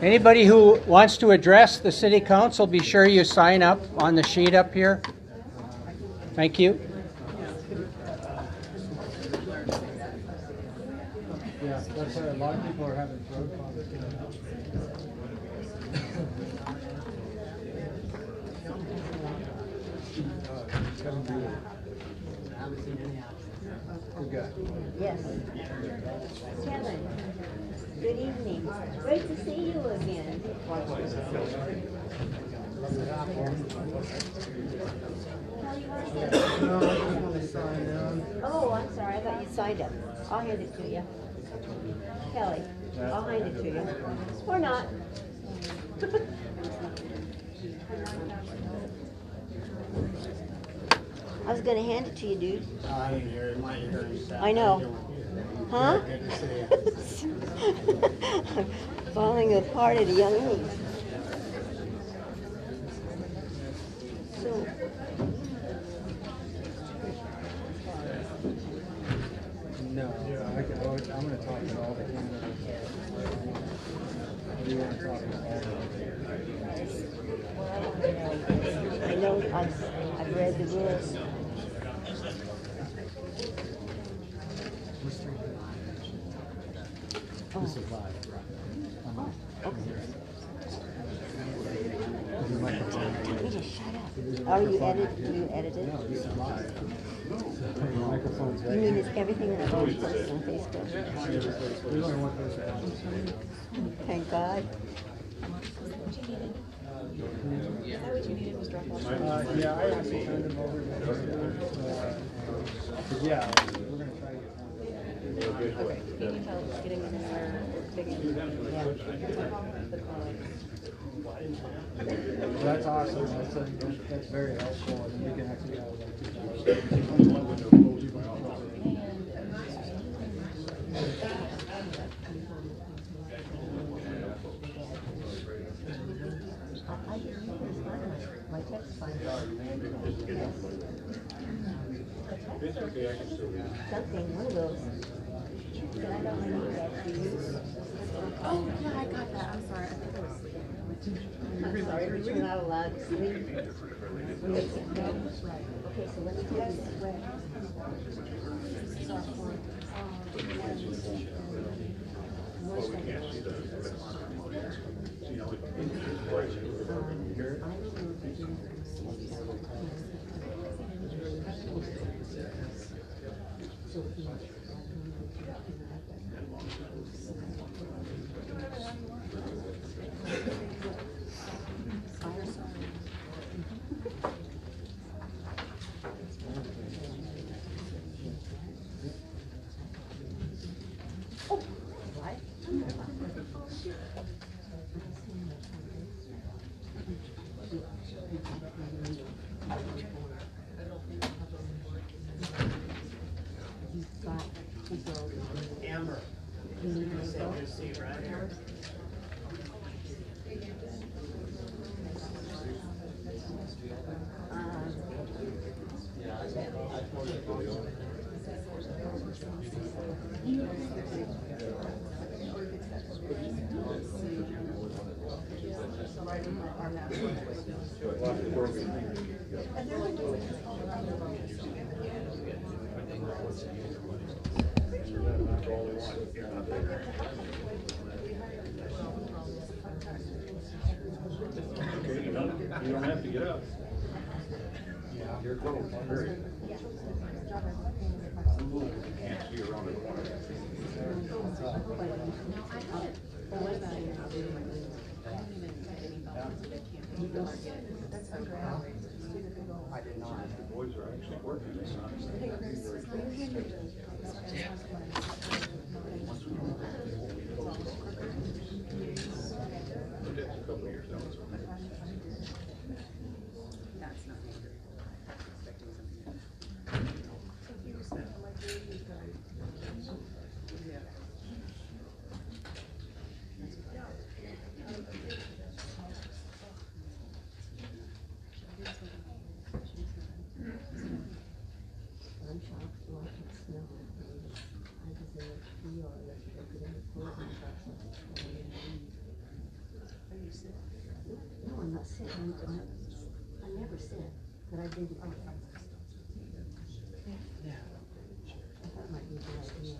Anybody who wants to address the city council, be sure you sign up on the sheet up here. Thank you. Yeah, that's why a lot of people are having throat problems. Good guy. Yes. Kevin, good evening. Great to see you again. Oh, I'm sorry. I thought you signed up. I'll hand it to you. Kelly, I'll hand it to you. Or not. I was going to hand it to you, dude. I didn't hear it. My hearing I know. Huh? Good to see you. I'm falling apart at a young age. So, No, I'm going to talk to all the candidates. Do you want to talk to all of them? I know I've read the rules. This is live. You just shut up. Are you edited? No, this is live. The microphone's You right mean here. it's everything that I always post on Facebook? There's only one person. Thank God. Yeah, I actually turned him over. Yeah, we're going to try to get one. Okay, can you tell us getting in there, digging? That's awesome. That's very helpful. And then we can actually have My text fine. Something, one of those. But I don't know that to use. Oh, yeah, I got that. I'm sorry. I think I was sleeping. I'm sorry, but you're not allowed to sleep. Okay, so let's do this. Amber. You said your seat right here. You don't have to get up. You're close. Hurry. Can't see around the corner. I did not. The boys are actually working this a couple of years down. That's not I'm shocked to watch it snow. I was in the PR yesterday, because I was closing shops. No, I'm not sick. I never sit, but I didn't. I thought it might be a good idea.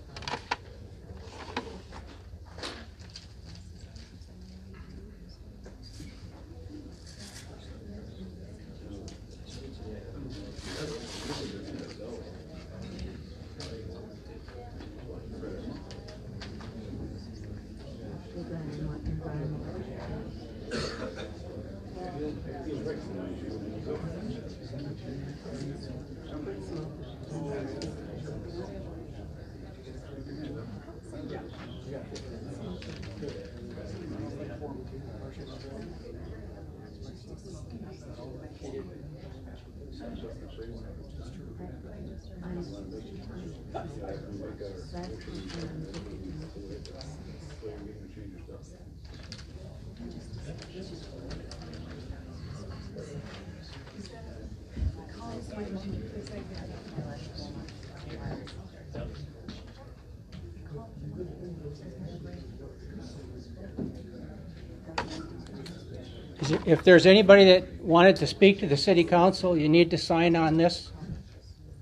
If there's anybody that wanted to speak to the city council, you need to sign on this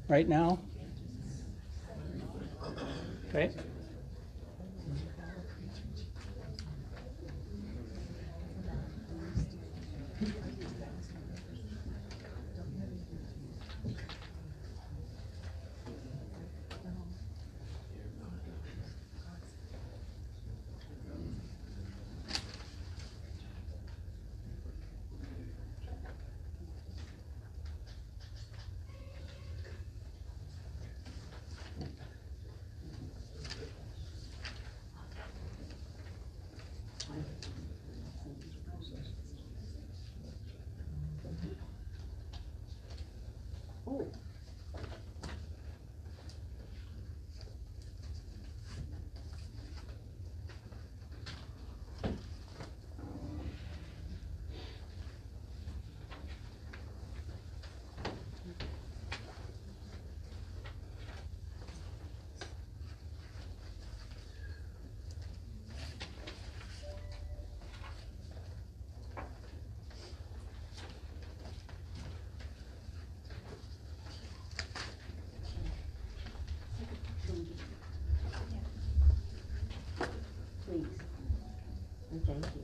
right now. Okay. Please. And thank you.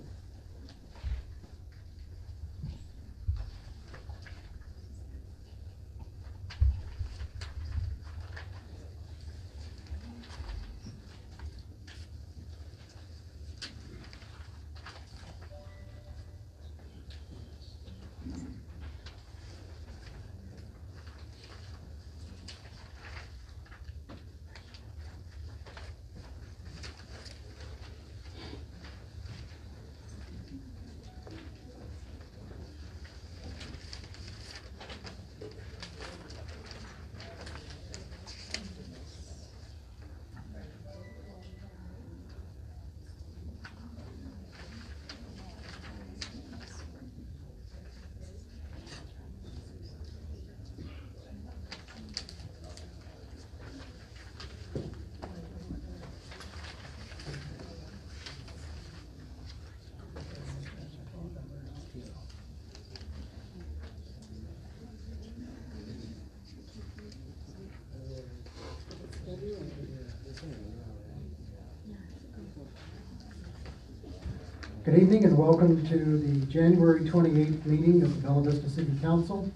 Good evening and welcome to the January 28th meeting of the Bella Vista City Council.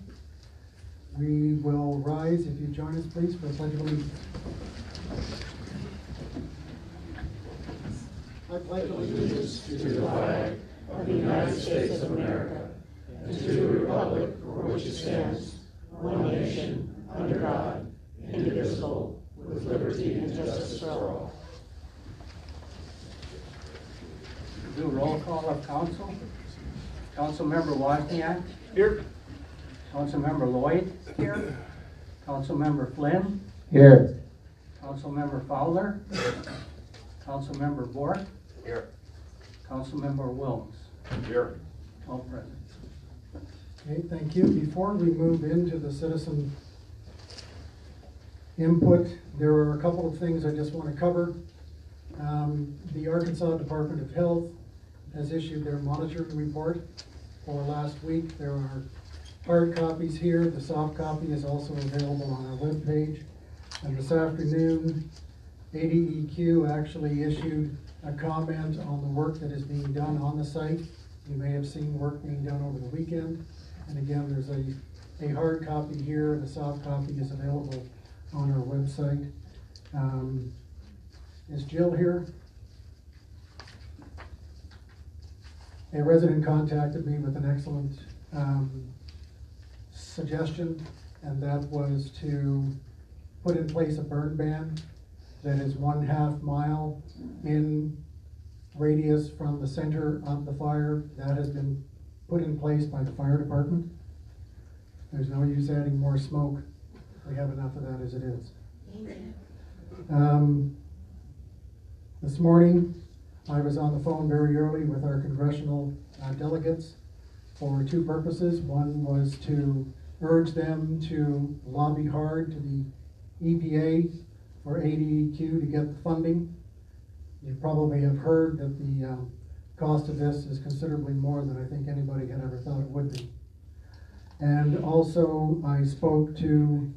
We will rise if you join us please for the Pledge of Allegiance. I pledge allegiance To the flag of the United States of America and to the republic for which it stands, one nation, under God, indivisible, with liberty and justice for all. Do a roll call of council. Councilmember Wozniak. Here. Councilmember Lloyd. Here. Councilmember Flynn. Here. Councilmember Fowler. Councilmember Bork. Here. Councilmember Wilms. Here. All present. Okay, thank you. Before we move into the citizen input, there are a couple of things I just want to cover. The Arkansas Department of Health has issued their monitoring report for last week. There are hard copies here. The soft copy is also available on our webpage. And this afternoon, ADEQ actually issued a comment on the work that is being done on the site. You may have seen work being done over the weekend. And again, there's a hard copy here. The soft copy is available on our website. Is Jill here? A resident contacted me with an excellent suggestion, and that was to put in place a burn ban that is 1/2 mile in radius from the center of the fire. That has been put in place by the fire department. There's no use adding more smoke. We have enough of that as it is. This morning, I was on the phone very early with our congressional delegates for two purposes. One was to urge them to lobby hard to the EPA for ADEQ to get the funding. You probably have heard that the cost of this is considerably more than I think anybody had ever thought it would be. And also, I spoke to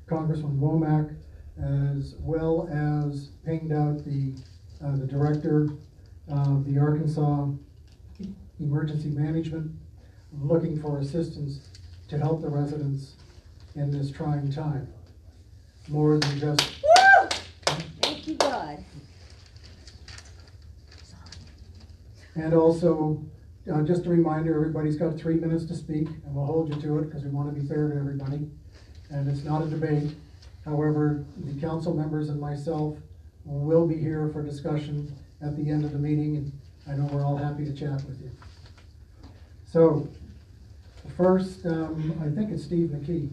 Congressman Womack, as well as pinged out the director of the Arkansas Emergency Management, looking for assistance to help the residents in this trying time. More than just... Woo! Thank you, God. And also, just a reminder, everybody's got 3 minutes to speak, and we'll hold you to it because we want to be fair to everybody. And it's not a debate. However, the council members and myself will be here for discussion at the end of the meeting, and I know we're all happy to chat with you. So, first, I think it's Steve McKee.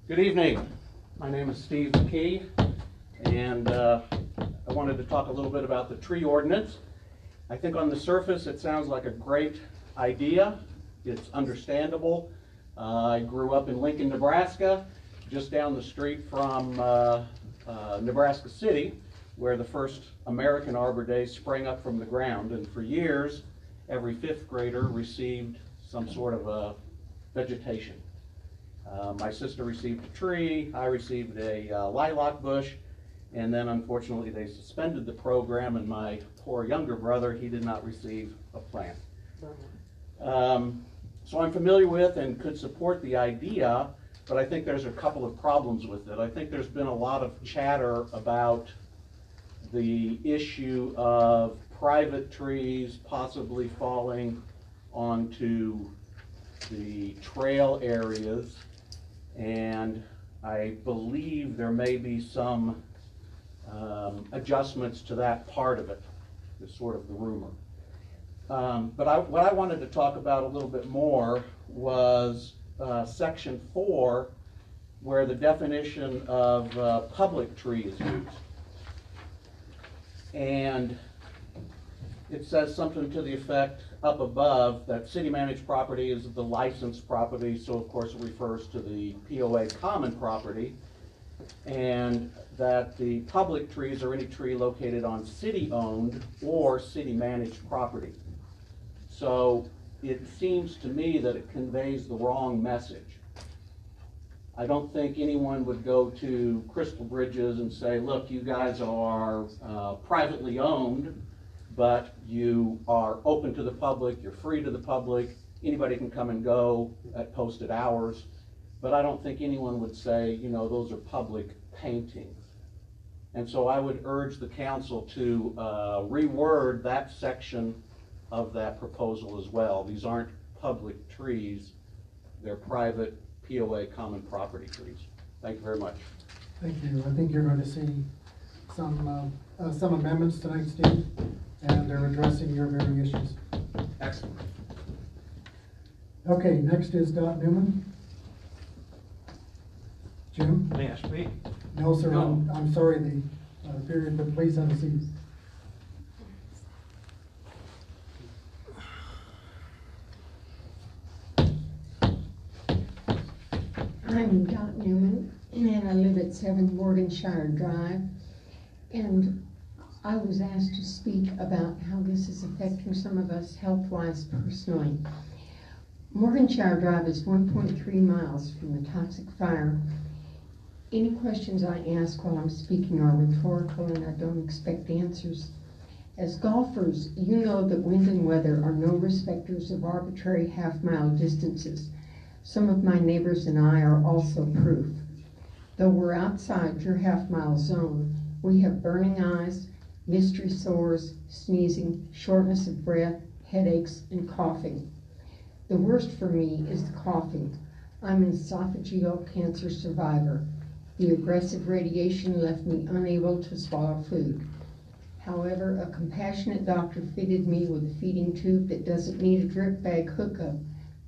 Good evening. My name is Steve McKee, and I wanted to talk a little bit about the tree ordinance. I think on the surface it sounds like a great idea. It's understandable. I grew up in Lincoln, Nebraska, just down the street from Nebraska City, where the first American Arbor Day sprang up from the ground. And for years, every fifth grader received some sort of a vegetation. My sister received a tree, I received a lilac bush, and then unfortunately they suspended the program, and my poor younger brother, he did not receive a plant. So I'm familiar with and could support the idea, but I think there's a couple of problems with it. I think there's been a lot of chatter about the issue of private trees possibly falling onto the trail areas, and I believe there may be some adjustments to that part of it, is sort of the rumor. But what I wanted to talk about a little bit more was section 4, where the definition of public tree is used. And it says something to the effect up above that city managed property is the licensed property, so of course it refers to the POA common property, and that the public trees are any tree located on city owned or city managed property. So it seems to me that it conveys the wrong message. I don't think anyone would go to Crystal Bridges and say, look, you guys are privately owned, but you are open to the public, you're free to the public, anybody can come and go at posted hours. But I don't think anyone would say, you know, those are public paintings. And so I would urge the council to reword that section of that proposal as well. These aren't public trees, they're private POA common property trees. Thank you very much. Thank you. I think you're going to see some amendments tonight, Steve, and they're addressing your very issues. Excellent. Okay, next is Dot Newman. Jim? May I speak? No, sir, No. I'm sorry, the period, but please have a seat. I'm Dot Newman, and I live at 7 Morganshire Drive. And I was asked to speak about how this is affecting some of us health-wise personally. Morganshire Drive is 1.3 miles from the toxic fire. Any questions I ask while I'm speaking are rhetorical, and I don't expect answers. As golfers, you know that wind and weather are no respecters of arbitrary half-mile distances. Some of my neighbors and I are also proof. Though we're outside your half-mile zone, we have burning eyes, mystery sores, sneezing, shortness of breath, headaches, and coughing. The worst for me is the coughing. I'm an esophageal cancer survivor. The aggressive radiation left me unable to swallow food. However, a compassionate doctor fitted me with a feeding tube that doesn't need a drip bag hookup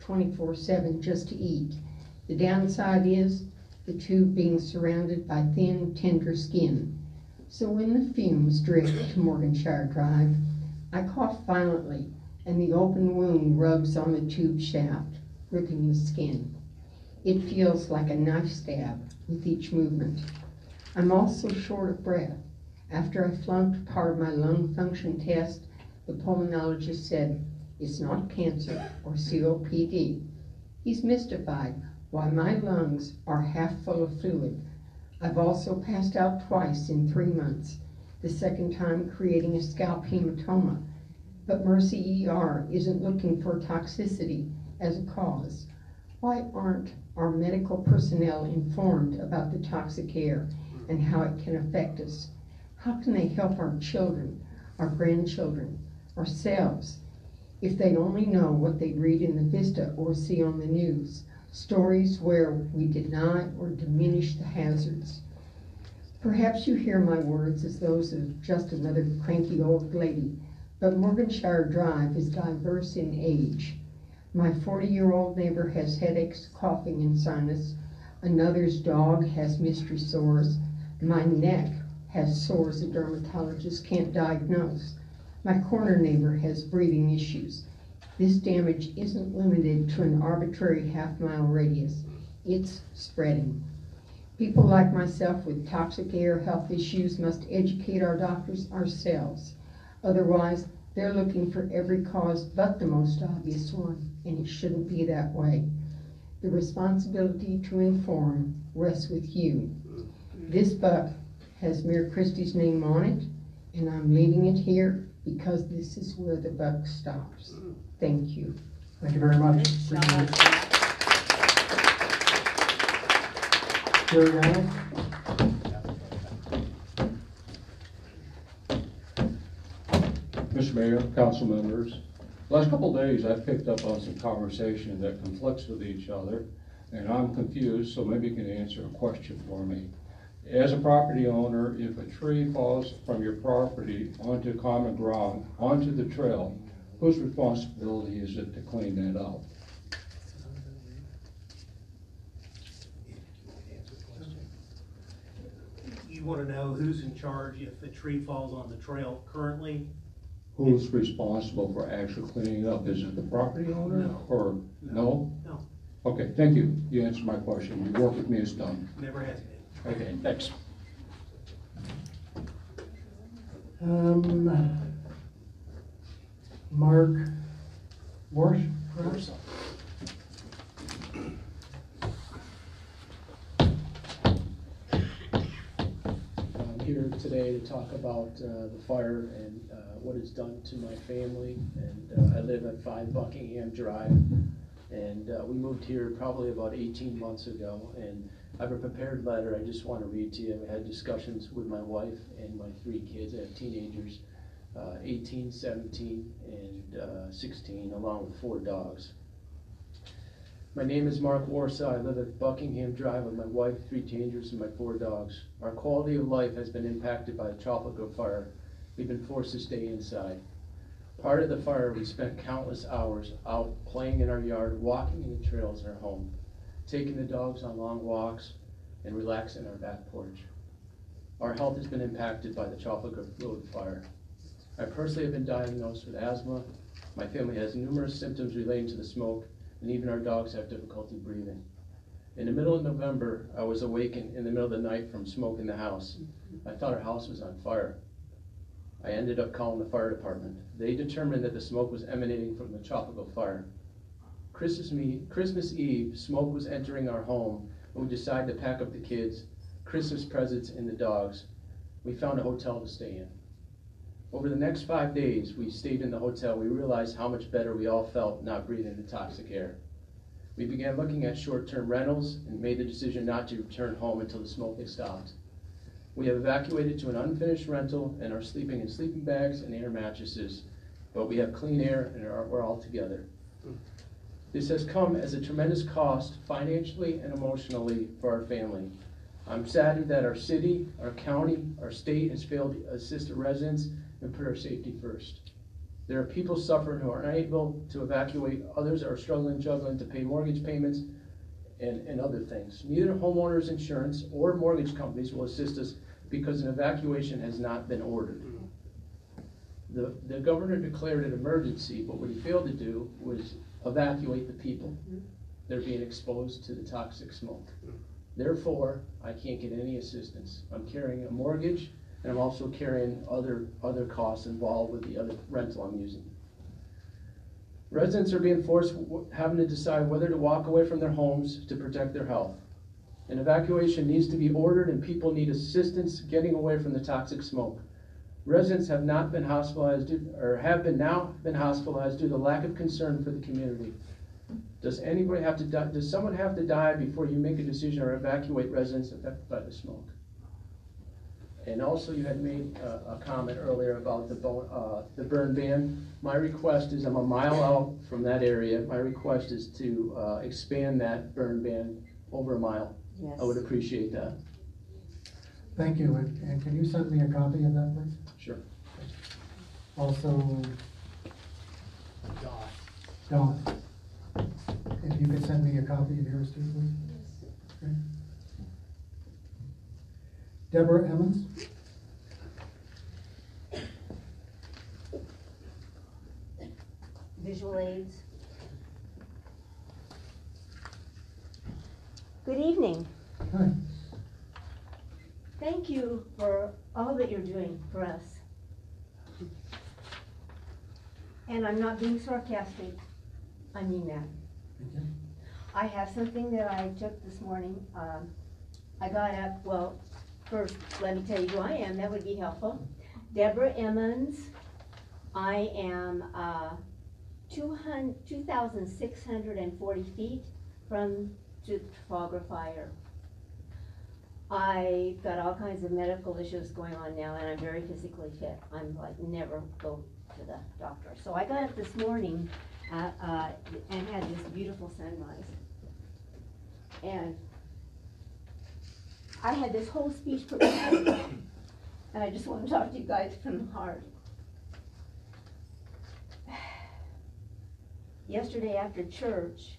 24/7 just to eat. The downside is the tube being surrounded by thin, tender skin. So when the fumes drift to Morganshire Drive, I cough violently, and the open wound rubs on the tube shaft, ripping the skin. It feels like a knife stab with each movement. I'm also short of breath. After I flunked part of my lung function test, the pulmonologist said, "It's not cancer or COPD." He's mystified why my lungs are half full of fluid. I've also passed out twice in 3 months, the second time creating a scalp hematoma. But Mercy ER isn't looking for toxicity as a cause. Why aren't our medical personnel informed about the toxic air and how it can affect us? How can they help our children, our grandchildren, ourselves? If they'd only know what they'd read in the Vista or see on the news, stories where we deny or diminish the hazards. Perhaps you hear my words as those of just another cranky old lady, but Morganshire Drive is diverse in age. My 40-year-old neighbor has headaches, coughing, and sinus. Another's dog has mystery sores. My neck has sores a dermatologist can't diagnose. My corner neighbor has breathing issues. This damage isn't limited to an arbitrary half-mile radius. It's spreading. People like myself with toxic air health issues must educate our doctors ourselves. Otherwise, they're looking for every cause but the most obvious one, and it shouldn't be that way. The responsibility to inform rests with you. This buck has Mayor Christie's name on it, and I'm leaving it here because this is where the buck stops. Thank you. Thank you very much. Appreciate it. Jerry Allen? Mr. Mayor, council members, last couple of days I've picked up on some conversation that conflicts with each other, and I'm confused, so maybe you can answer a question for me. As a property owner, if a tree falls from your property onto common ground, onto the trail, whose responsibility is it to clean that out? You want to know who's in charge if a tree falls on the trail currently? Who's responsible for actually cleaning it up? Is it the property owner? No. Or no? No, Okay, thank you. You answered my question. Your work with me is done. never has been. Okay, thanks. Mark Warsh, perhaps? I'm here today to talk about the fire and what it's done to my family. And I live at 5 Buckingham Drive. And we moved here probably about 18 months ago. And I have a prepared letter I just want to read to you. I had discussions with my wife and my 3 kids. I have teenagers, 18, 17, and 16, along with 4 dogs. My name is Mark Warsaw. I live at Buckingham Drive with my wife, 3 teenagers, and my 4 dogs. Our quality of life has been impacted by the tropical fire. We've been forced to stay inside. Part of the fire, we spent countless hours out playing in our yard, walking in the trails in our home, taking the dogs on long walks, and relaxing on our back porch. Our health has been impacted by the tropical fluid fire. I personally have been diagnosed with asthma. My family has numerous symptoms relating to the smoke, and even our dogs have difficulty breathing. In the middle of November, I was awakened in the middle of the night from smoke in the house. I thought our house was on fire. I ended up calling the fire department. They determined that the smoke was emanating from the tropical fire. Christmas Eve, smoke was entering our home, and we decided to pack up the kids, Christmas presents, and the dogs. We found a hotel to stay in. Over the next 5 days we stayed in the hotel, we realized how much better we all felt not breathing the toxic air. We began looking at short-term rentals and made the decision not to return home until the smoking stopped. We have evacuated to an unfinished rental and are sleeping in sleeping bags and air mattresses, but we have clean air and we're all together. This has come as a tremendous cost financially and emotionally for our family. I'm saddened that our city, our county, our state has failed to assist the residents and put our safety first. There are people suffering who are unable to evacuate. Others are struggling, juggling to pay mortgage payments and other things. Neither homeowners insurance or mortgage companies will assist us because an evacuation has not been ordered. The governor declared an emergency, but what he failed to do was evacuate the people. They're being exposed to the toxic smoke. Therefore, I can't get any assistance. I'm carrying a mortgage, and I'm also carrying other costs involved with the other rental I'm using. Residents are being forced, having to decide whether to walk away from their homes to protect their health. An evacuation needs to be ordered, and people need assistance getting away from the toxic smoke. Residents have not been hospitalized, or have been hospitalized due to lack of concern for the community. Does anybody have to die? Does someone have to die before you make a decision or evacuate residents affected by the smoke? And also, you had made a comment earlier about the burn ban. My request is, I'm a mile out from that area. My request is to expand that burn ban over a mile. Yes. I would appreciate that. Thank you, and can you send me a copy of that, please? Sure. Also, Dawn, if you could send me a copy of yours too, please. Okay. Deborah Emmons. Visual aids. Good evening. Hi. Thank you for all that you're doing for us. And I'm not being sarcastic. I mean that. Thank you. I have something that I took this morning. I got up, well, first, let me tell you who I am. That would be helpful. Deborah Emmons. I am 2,640 feet from the Trafalgar fire. I've got all kinds of medical issues going on now, and I'm very physically fit. I'm like never go to the doctor. So I got up this morning and had this beautiful sunrise. And I had this whole speech prepared, and I just want to talk to you guys from the heart. Yesterday after church,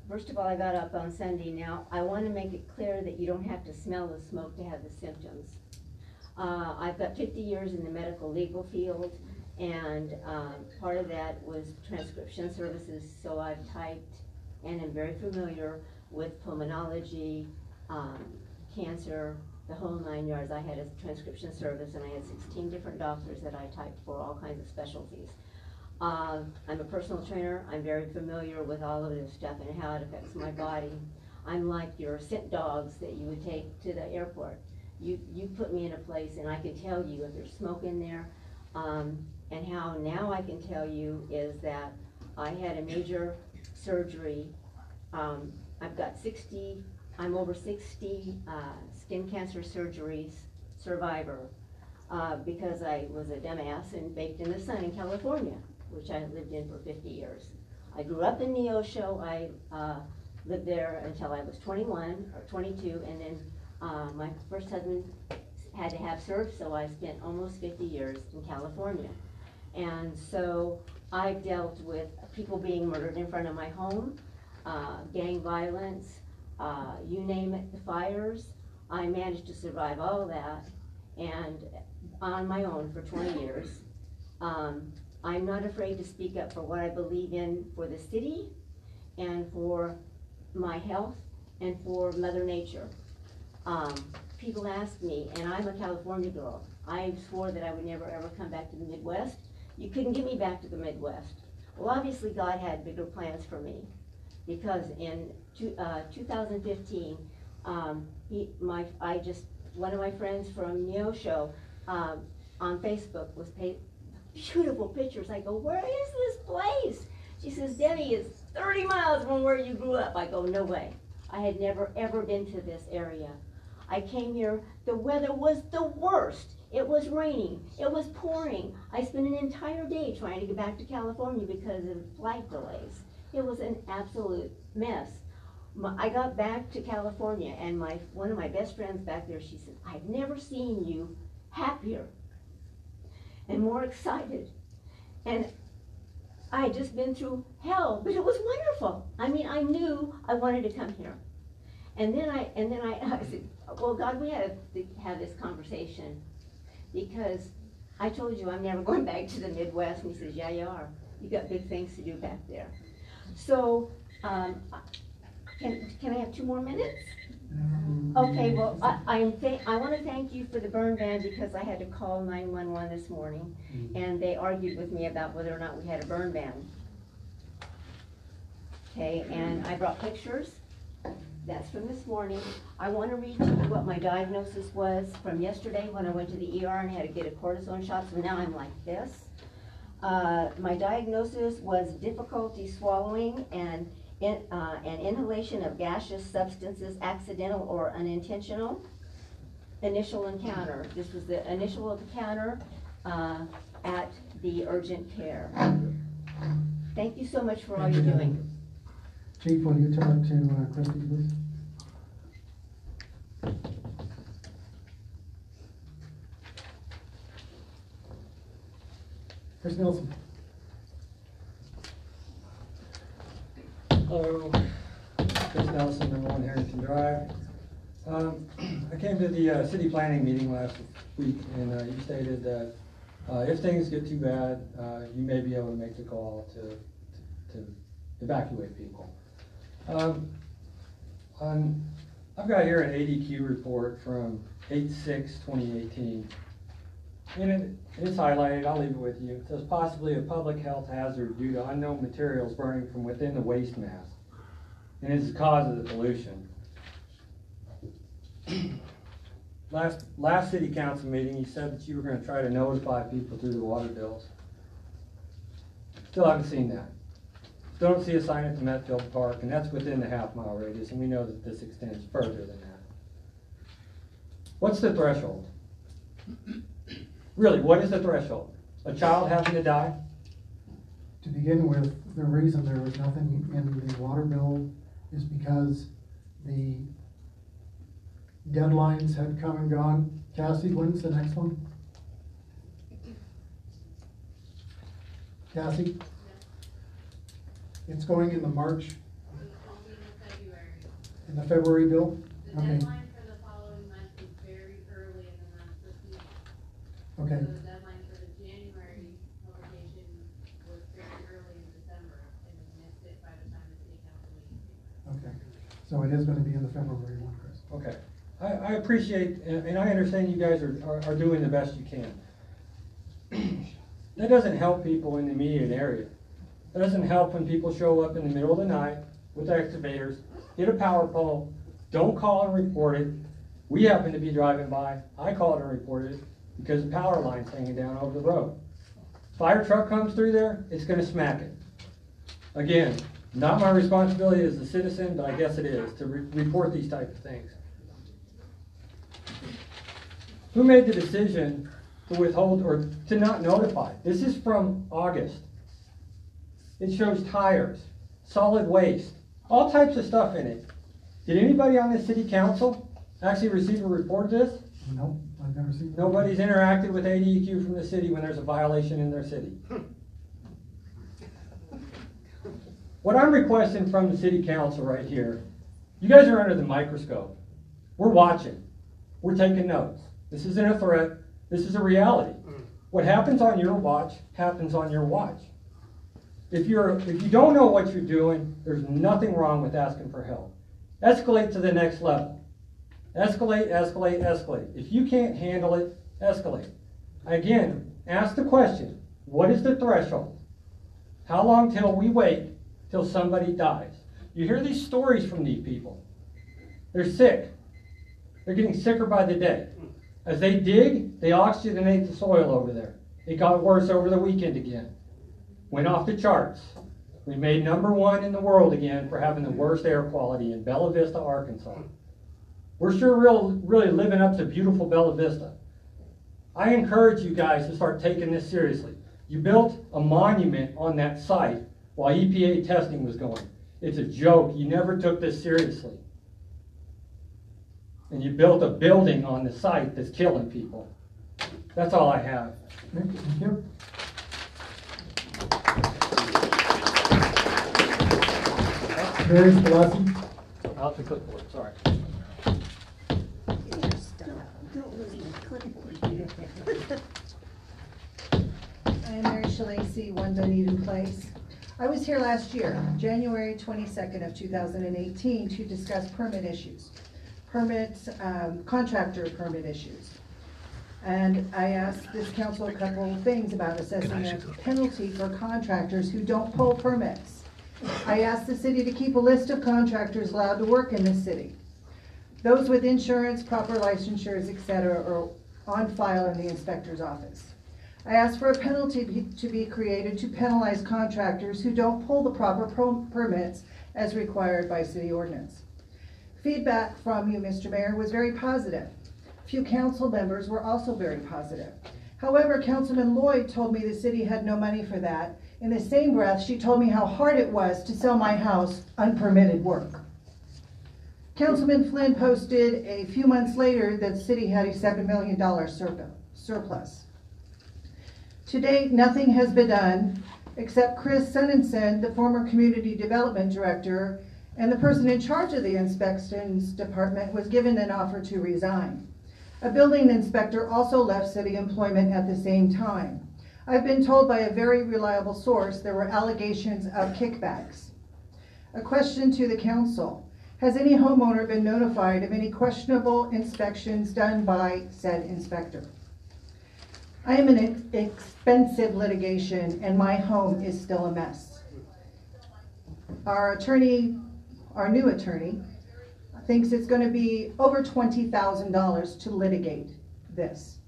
first of all, I got up on Sunday. Now, I want to make it clear that you don't have to smell the smoke to have the symptoms. I've got 50 years in the medical legal field, and part of that was transcription services, so I've typed and am very familiar with pulmonology, cancer, the whole 9 yards. I had a transcription service, and I had 16 different doctors that I typed for all kinds of specialties. I'm a personal trainer. I'm very familiar with all of this stuff and how it affects my body. I'm like your scent dogs that you would take to the airport. You put me in a place and I can tell you if there's smoke in there. And how now I can tell you is that I had a major surgery. I've got I'm over 60 skin cancer surgeries survivor because I was a dumbass and baked in the sun in California, which I lived in for 50 years. I grew up in Neosho. I lived there until I was 21 or 22, and then my first husband had to have surf, so I spent almost 50 years in California. And so I've dealt with people being murdered in front of my home, gang violence, you name it, the fires. I managed to survive all of that, and on my own for 20 years. I'm not afraid to speak up for what I believe in for the city and for my health and for Mother Nature. People ask me, and I'm a California girl, I swore that I would never ever come back to the Midwest. You couldn't get me back to the Midwest. Well, obviously God had bigger plans for me, because in 2015, one of my friends from Neosho on Facebook was beautiful pictures. I go, where is this place? She says, Debbie, it's 30 miles from where you grew up. I go, no way. I had never ever been to this area. I came here, the weather was the worst. It was raining, it was pouring. I spent an entire day trying to get back to California because of flight delays. It was an absolute mess. I got back to California, and one of my best friends back there, she said, I've never seen you happier and more excited. And I had just been through hell, but it was wonderful. I mean, I knew I wanted to come here. And then I said, well, God, we had to have this conversation, because I told you I'm never going back to the Midwest. And he says, yeah, you are. You got big things to do back there. So, can I have 2 more minutes? Okay, well, I want to thank you for the burn ban, because I had to call 911 this morning, and they argued with me about whether or not we had a burn ban. Okay, and I brought pictures. That's from this morning. I want to read to you what my diagnosis was from yesterday when I went to the ER and had to get a cortisone shot, so now I'm like this. My diagnosis was difficulty swallowing and inhalation of gaseous substances, accidental or unintentional. Initial encounter. This was the initial encounter at the urgent care. Thank you so much for all you're doing. Chief, will you talk to Christy, please? Chris Nelson. Hello, Chris Nelson, number 1 Harrington Drive. I came to the city planning meeting last week, and you stated that if things get too bad, you may be able to make the call to evacuate people. I've got here an ADQ report from 8/6/2018, and it's highlighted. I'll leave it with you. It says possibly a public health hazard due to unknown materials burning from within the waste mass, and it's the cause of the pollution. Last city council meeting, you said that you were going to try to notify people through the water bills. Still haven't seen that. Still don't see a sign at the Metfield Park, and that's within the half-mile radius, and we know that this extends further than that. What's the threshold? Really, what is the threshold? A child having to die? To begin with, the reason there was nothing in the water bill is because the deadlines had come and gone. Cassie, when's the next one? Cassie? It's going in the March? In the February bill? The deadline for the following month is very early in the month this week. Okay. So the deadline for the January publication was very early in December, and we missed it by the time the city council meeting came. Okay. So it is going to be in the February one, Chris. Okay. I appreciate, and I understand you guys are doing the best you can. That doesn't help people in the immediate area. That doesn't help when people show up in the middle of the night with excavators, hit a power pole, don't call and report it. We happen to be driving by. I called and reported it because the power line's hanging down over the road. Fire truck comes through there, it's going to smack it. Again, not my responsibility as a citizen, but I guess it is to report these type of things. Who made the decision to withhold or to not notify? This is from August. It shows tires, solid waste, all types of stuff in it. Did anybody on the city council actually receive a report of this? No, I've never seen it. Nobody's interacted with ADEQ from the city when there's a violation in their city. What I'm requesting from the city council right here, you guys are under the microscope. We're watching. We're taking notes. This isn't a threat. This is a reality. What happens on your watch happens on your watch. If you don't know what you're doing, there's nothing wrong with asking for help. escalate to the next level. Escalate, escalate, escalate. If you can't handle it, escalate. Again, ask the question, what is the threshold? How long till we wait till somebody dies? You hear these stories from these people. They're sick. They're getting sicker by the day. As they dig, they oxygenate the soil over there. It got worse over the weekend again. Went off the charts. We made #1 in the world again for having the worst air quality in Bella Vista, Arkansas. We're sure really living up to beautiful Bella Vista. I encourage you guys to start taking this seriously. You built a monument on that site while EPA testing was going. It's a joke. You never took this seriously. And you built a building on the site that's killing people. That's all I have. Okay, thank you. Mary's blessing. Out the clipboard, sorry. I am Mary Shalacy, 1 Dunedin Place. I was here last year, January 22nd of 2018, to discuss permit issues. Contractor permit issues. And I asked this council a couple of things about assessing a penalty for contractors who don't pull permits. I asked the city to keep a list of contractors allowed to work in the city. Those with insurance, proper licensures, etc. are on file in the inspector's office. I asked for a penalty to be created to penalize contractors who don't pull the proper permits as required by city ordinance. Feedback from you, Mr. Mayor, was very positive. Few council members were also very positive. However, Councilman Lloyd told me the city had no money for that. In the same breath, she told me how hard it was to sell my house unpermitted work. Councilman Flynn posted a few months later that the city had a $7 million surplus. To date, nothing has been done except Chris Sonnensen, the former community development director, and the person in charge of the inspections department was given an offer to resign. A building inspector also left city employment at the same time. I've been told by a very reliable source there were allegations of kickbacks. A question to the council. Has any homeowner been notified of any questionable inspections done by said inspector? I am in expensive litigation and my home is still a mess. Our new attorney, thinks it's going to be over $20,000 to litigate this.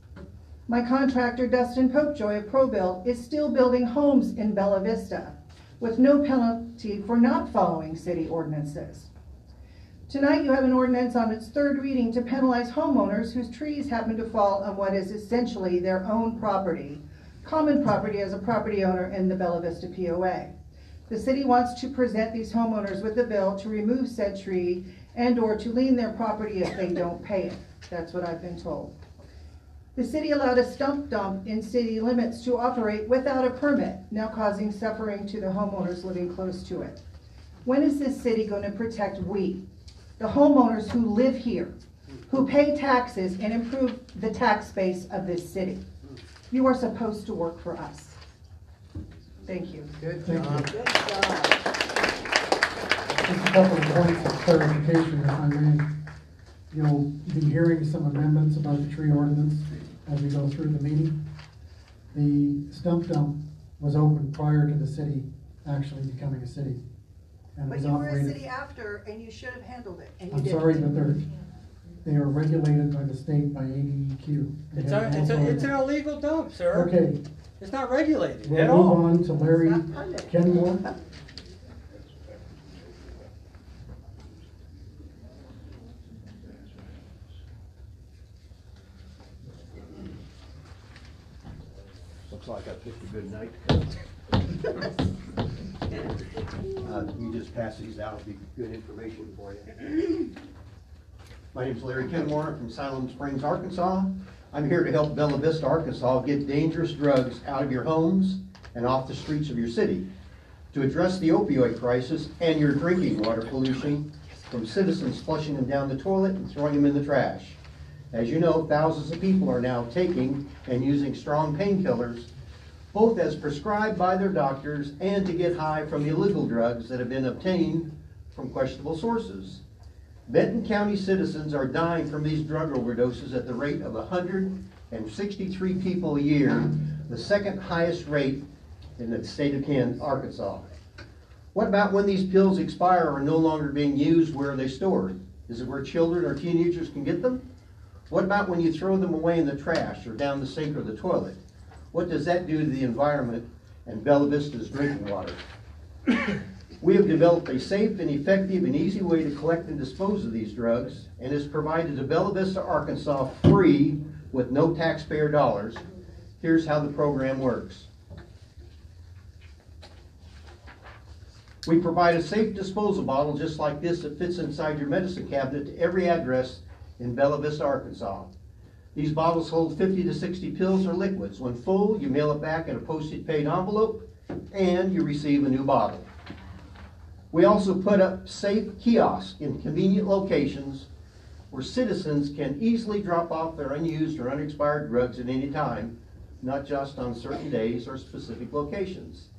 My contractor, Dustin Popejoy of ProBuild, is still building homes in Bella Vista with no penalty for not following city ordinances. Tonight you have an ordinance on its third reading to penalize homeowners whose trees happen to fall on what is essentially their own property, common property as a property owner in the Bella Vista POA. The city wants to present these homeowners with a bill to remove said tree and or to lien their property if they don't pay it. That's what I've been told. The city allowed a stump dump in city limits to operate without a permit, now causing suffering to the homeowners living close to it. When is this city going to protect we, the homeowners who live here, who pay taxes and improve the tax base of this city? You are supposed to work for us. Thank you. Good job. Good job. Just a couple of points of clarification, if I may. You'll be hearing some amendments about the tree ordinance as we go through the meeting. The stump dump was opened prior to the city actually becoming a city. And But was you were a operated. city after, and you should have handled it, and you I'm didn't. sorry, but they are regulated by the state by ADEQ. It's an illegal dump, sir. Okay, It's not regulated we'll at move all. on to Larry It's not permitted. Kenmore. Looks like I picked a good night to come. You just pass these out, it'll be good information for you. My name's Larry Kenmore, I'm from Siloam Springs, Arkansas. I'm here to help Bella Vista, Arkansas get dangerous drugs out of your homes and off the streets of your city, to address the opioid crisis and your drinking water pollution from citizens flushing them down the toilet and throwing them in the trash. As you know, thousands of people are now taking and using strong painkillers, both as prescribed by their doctors and to get high from illegal drugs that have been obtained from questionable sources. Benton County citizens are dying from these drug overdoses at the rate of 163 people a year, the second highest rate in the state of Arkansas. What about when these pills expire or are no longer being used? Where are they stored? Is it where children or teenagers can get them? What about when you throw them away in the trash or down the sink or the toilet? What does that do to the environment and Bella Vista's drinking water? We have developed a safe and effective and easy way to collect and dispose of these drugs, and is provided to Bella Vista, Arkansas free with no taxpayer dollars. Here's how the program works. We provide a safe disposal bottle just like this that fits inside your medicine cabinet to every address in Bella Vista, Arkansas. These bottles hold 50 to 60 pills or liquids. When full, you mail it back in a postage paid envelope and you receive a new bottle. We also put up safe kiosks in convenient locations where citizens can easily drop off their unused or unexpired drugs at any time, not just on certain days or specific locations.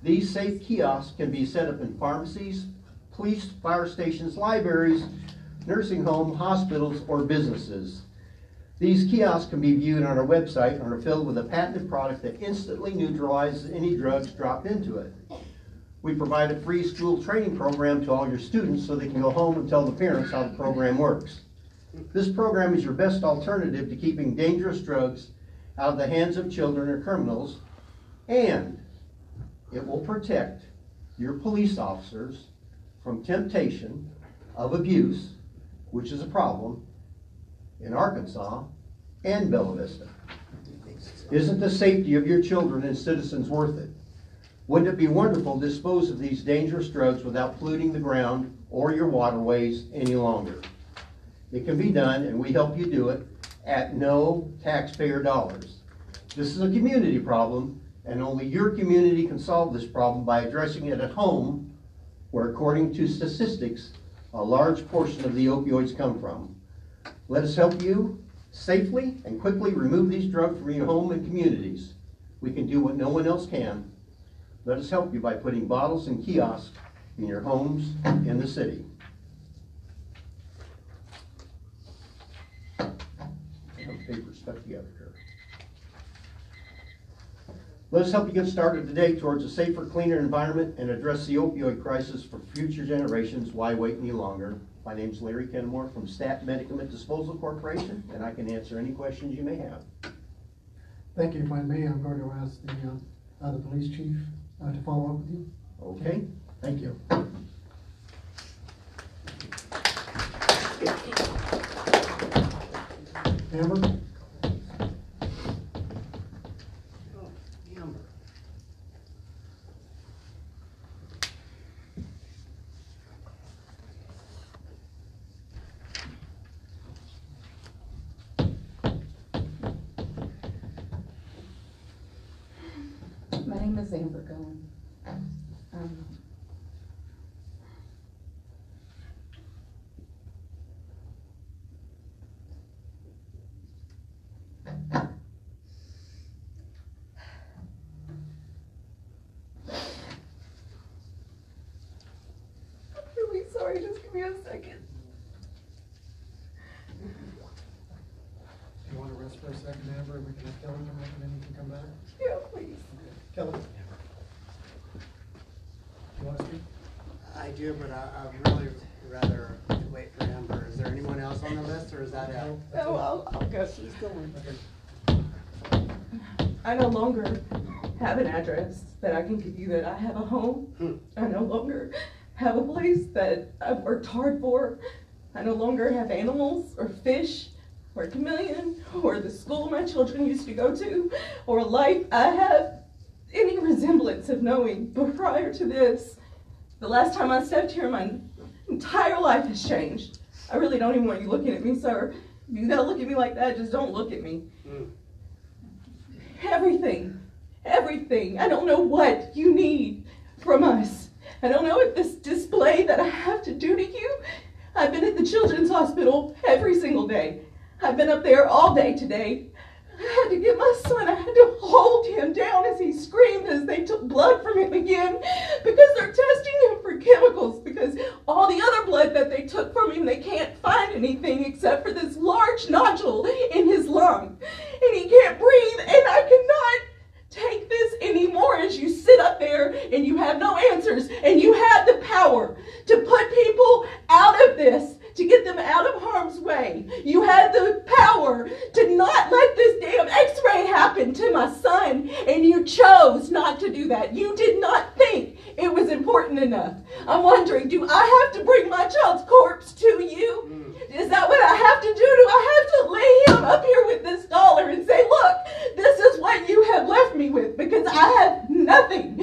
These safe kiosks can be set up in pharmacies, police, fire stations, libraries, nursing homes, hospitals, or businesses. These kiosks can be viewed on our website and are filled with a patented product that instantly neutralizes any drugs dropped into it. We provide a free school training program to all your students so they can go home and tell the parents how the program works. This program is your best alternative to keeping dangerous drugs out of the hands of children or criminals, and it will protect your police officers from temptation of abuse, which is a problem in Arkansas and Bella Vista. Isn't the safety of your children and citizens worth it? Wouldn't it be wonderful to dispose of these dangerous drugs without polluting the ground or your waterways any longer? It can be done, and we help you do it at no taxpayer dollars. This is a community problem, and only your community can solve this problem by addressing it at home, where, according to statistics, a large portion of the opioids come from. Let us help you safely and quickly remove these drugs from your home and communities. We can do what no one else can. Let us help you by putting bottles and kiosks in your homes in the city. Paper stuck together here. Let us help you get started today towards a safer, cleaner environment and address the opioid crisis for future generations. Why wait any longer? My name is Larry Kenmore from Stat Medicament Disposal Corporation, and I can answer any questions you may have. Thank you. If I may, I'm going to ask the police chief to follow up with you. Okay, thank you. Amber? My name is Amber Goen. I'm really sorry, just give me a second. You want to rest for a second, Amber, and we can have Kelly come up and then you can come back? Yeah, please. Kelly? You want to speak? I do, but I'd really rather wait for Amber. Is there anyone else on the list, or is that it? No, I'll go. She's going. I no longer have an address that I can give you that I have a home. I no longer have a place that I've worked hard for. I no longer have animals or fish or a chameleon or the school my children used to go to or a life I have any resemblance of knowing. But prior to this, the last time I stepped here, my entire life has changed. I really don't even want you looking at me, sir. If you gotta look at me like that, just don't look at me. Everything. I don't know what you need from us. I don't know if this display that I have to do to you. I've been at the children's hospital every single day. I've been up there all day today. I had to get my son. I had to hold him down as he screamed as they took blood from him again because they're testing him for chemicals because all the other blood blood that they took from him. They can't find anything except for this large nodule in his lung. And he can't breathe, and I cannot take this anymore as you sit up there and you have no answers, and you had the power to put people out of this, to get them out of harm's way. You had the power to not let this damn x-ray happen to my son, and you chose not to do that. You did not think it was important enough. I'm wondering, do I have to bring my child's corpse to you? Is that what I have to do? Do I have to lay him up here with this dollar and say, look, this is what you have left me with? Because I have nothing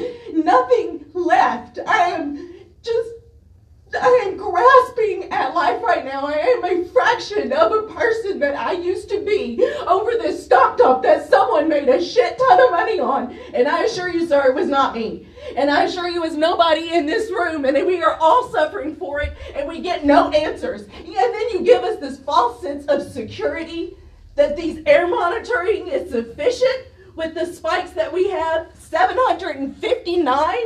left. I am grasping at life right now. I am a fraction of a person that I used to be over this stock top that someone made a shit ton of money on. And I assure you, sir, it was not me. And I assure you, it's nobody in this room. And we are all suffering for it, and we get no answers. And then you give us this false sense of security that these air monitoring is sufficient with the spikes that we have. 759?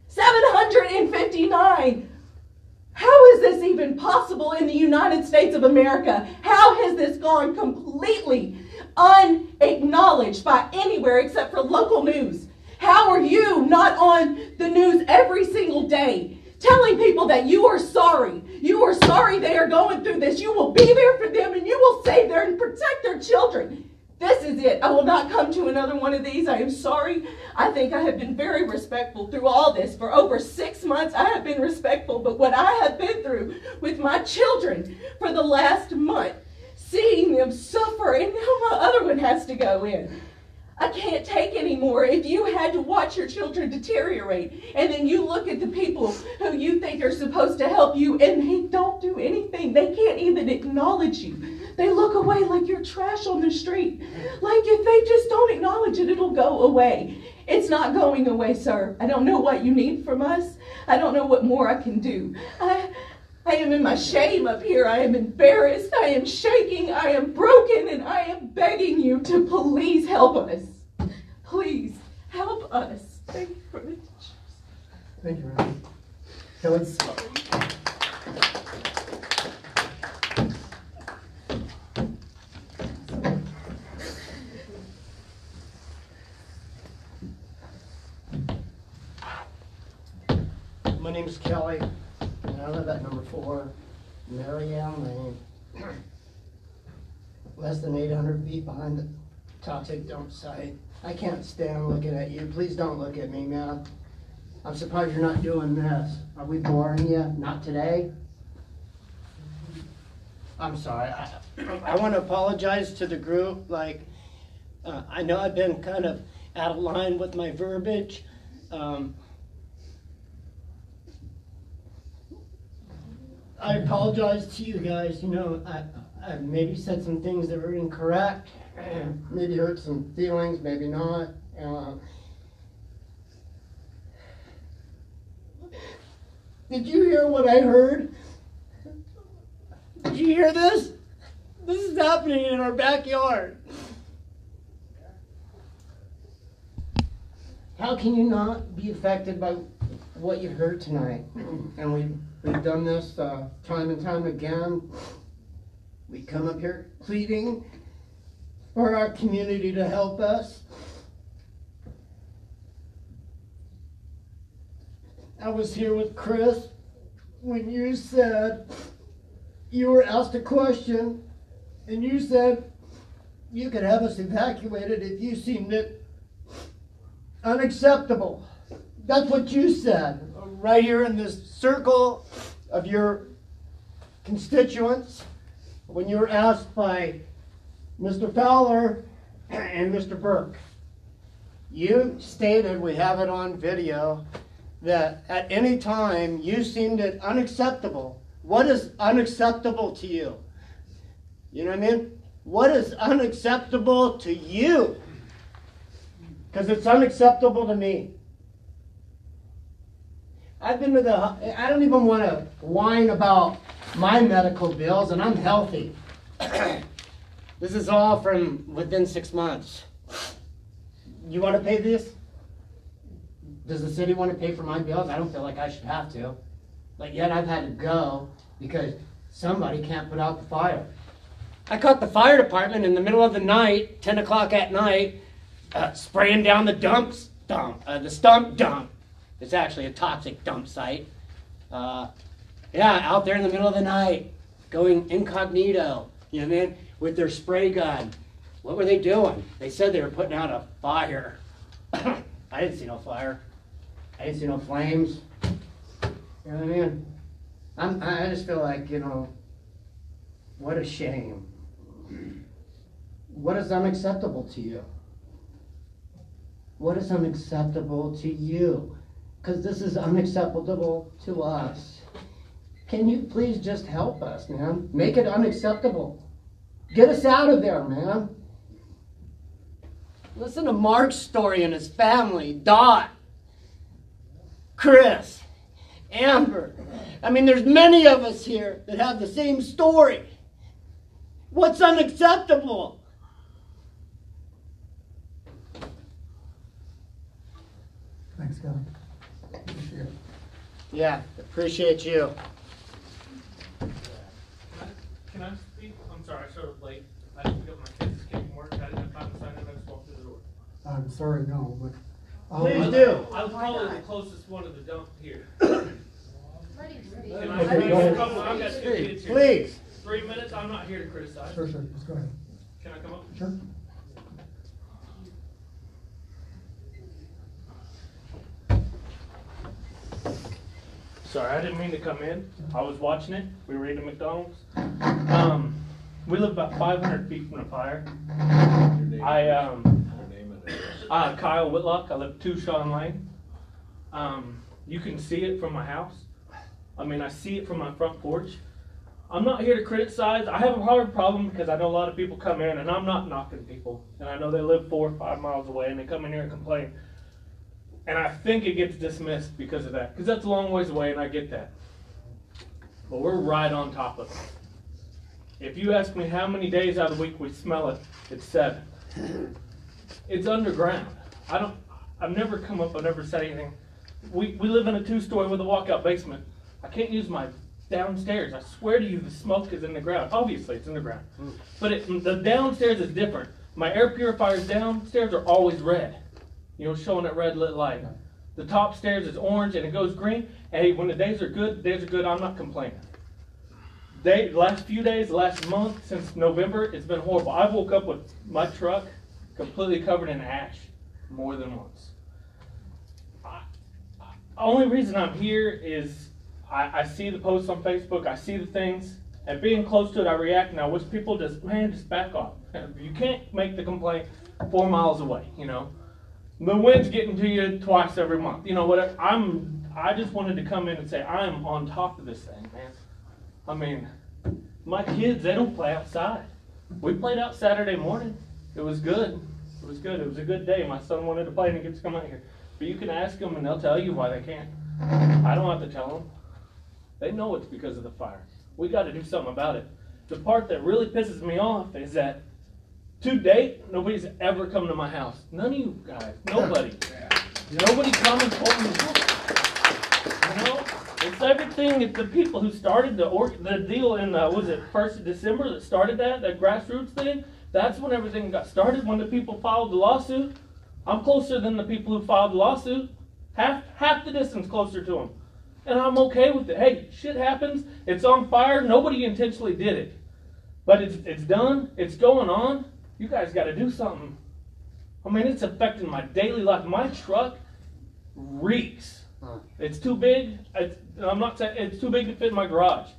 759! How is this even possible in the United States of America? How has this gone completely unacknowledged by anywhere except for local news? How are you not on the news every single day telling people that you are sorry? You are sorry they are going through this. You will be there for them, and you will save them and protect their children. This is it. I will not come to another one of these. I am sorry. I think I have been very respectful through all this. For over 6 months, I have been respectful. But what I have been through with my children for the last month, seeing them suffer, and now my other one has to go in. I can't take anymore. If you had to watch your children deteriorate, and then you look at the people who you think are supposed to help you, and they don't do anything. They can't even acknowledge you. They look away like you're trash on the street. Like if they just don't acknowledge it, it'll go away. It's not going away, sir. I don't know what you need from us. I don't know what more I can do. I am in my shame up here. I am embarrassed. I am shaking. I am broken. And I am begging you to please help us. Please help us. Thank you for the teachers. Thank you, Randy. Kelly? My name's Kelly, and I live at number 4, Marianne Lane. Less than 800 feet behind the toxic dump site. I can't stand looking at you. Please don't look at me, man. I'm surprised you're not doing this. Are we boring you? Not today? I'm sorry. I want to apologize to the group. I know I've been kind of out of line with my verbiage. I apologize to you guys. You know, I maybe said some things that were incorrect, maybe hurt some feelings, maybe not. Did you hear what I heard? Did you hear this? This is happening in our backyard. How can you not be affected by what you heard tonight? And we've done this time and time again. We come up here pleading for our community to help us. I was here with Chris when you said, you were asked a question, and you said you could have us evacuated if you seemed it unacceptable. That's what you said, right here in this circle of your constituents, when you were asked by Mr. Fowler and Mr. Burke. You stated, we have it on video, that at any time you seemed it unacceptable. What is unacceptable to you? You know what I mean? What is unacceptable to you? Because it's unacceptable to me. I've been to I don't even want to whine about my medical bills, and I'm healthy. This is all from within 6 months. You want to pay this? Does the city want to pay for my bills? I don't feel like I should have to. But yet I've had to go because somebody can't put out the fire. I caught the fire department in the middle of the night, 10 o'clock at night, spraying down the stump dump. It's actually a toxic dump site. Out there in the middle of the night, going incognito, you know what I mean, with their spray gun. What were they doing? They said they were putting out a fire. I didn't see no fire. I didn't see no flames. You know what I mean? I just feel like, what a shame. What is unacceptable to you? What is unacceptable to you? Because this is unacceptable to us. Can you please just help us, man? Make it unacceptable. Get us out of there, man. Listen to Mark's story and his family. Dot, Chris, Amber. I mean, there's many of us here that have the same story. What's unacceptable? Thanks, Kevin. Appreciate it. Yeah, appreciate you. Can I speak? I'm sorry, I showed up late. I didn't pick up my kids' came from work. I didn't have time to sign in. I just walked through the door. I'm sorry, no, but. Please do. I was probably the closest one to the dump here. Okay, go ahead. I've got 2 kids here. Please. 3 minutes. I'm not here to criticize. Sure, just go ahead. Can I come up? Sure. Sorry, I didn't mean to come in. I was watching it. We were eating McDonald's. We live about 500 feet from the fire. Kyle Whitlock. I live 2 Sean Lane. You can see it from my house. I mean, I see it from my front porch. I'm not here to criticize. I have a hard problem because I know a lot of people come in, and I'm not knocking people. And I know they live 4 or 5 miles away, and they come in here and complain. And I think it gets dismissed because of that. Because that's a long ways away, and I get that. But we're right on top of it. If you ask me how many days out of the week we smell it, it's 7. It's underground. I've never come up, I've never said anything. We live in a 2-story with a walkout basement. I can't use my downstairs. I swear to you, the smoke is in the ground. Obviously, it's in the ground. But the downstairs is different. My air purifiers downstairs are always red. Showing that red lit light. The top stairs is orange and it goes green. Hey, when the days are good, I'm not complaining. Last few days, last month, since November, it's been horrible. I woke up with my truck completely covered in ash more than once. Only reason I'm here is I see the posts on Facebook, I see the things, and being close to it, I react, and I wish people just back off. You can't make the complaint 4 miles away, The wind's getting to you twice every month. Whatever. I just wanted to come in and say I'm on top of this thing, man. I mean, my kids, they don't play outside. We played out Saturday morning. It was good. It was good. It was a good day. My son wanted to play and he gets to come out here. But you can ask them and they'll tell you why they can't. I don't have to tell them. They know it's because of the fire. We got to do something about it. The part that really pisses me off is that to date, nobody's ever come to my house. None of you guys. Nobody. Nobody come and told me. It's everything. It's the people who started the deal in, was it 1st of December that started that grassroots thing? That's when everything got started, when the people filed the lawsuit. I'm closer than the people who filed the lawsuit. Half the distance closer to them. And I'm okay with it. Hey, shit happens. It's on fire. Nobody intentionally did it. But it's done. It's going on. You guys got to do something. I mean, it's affecting my daily life. My truck reeks. It's too big. I'm not saying it's too big to fit in my garage.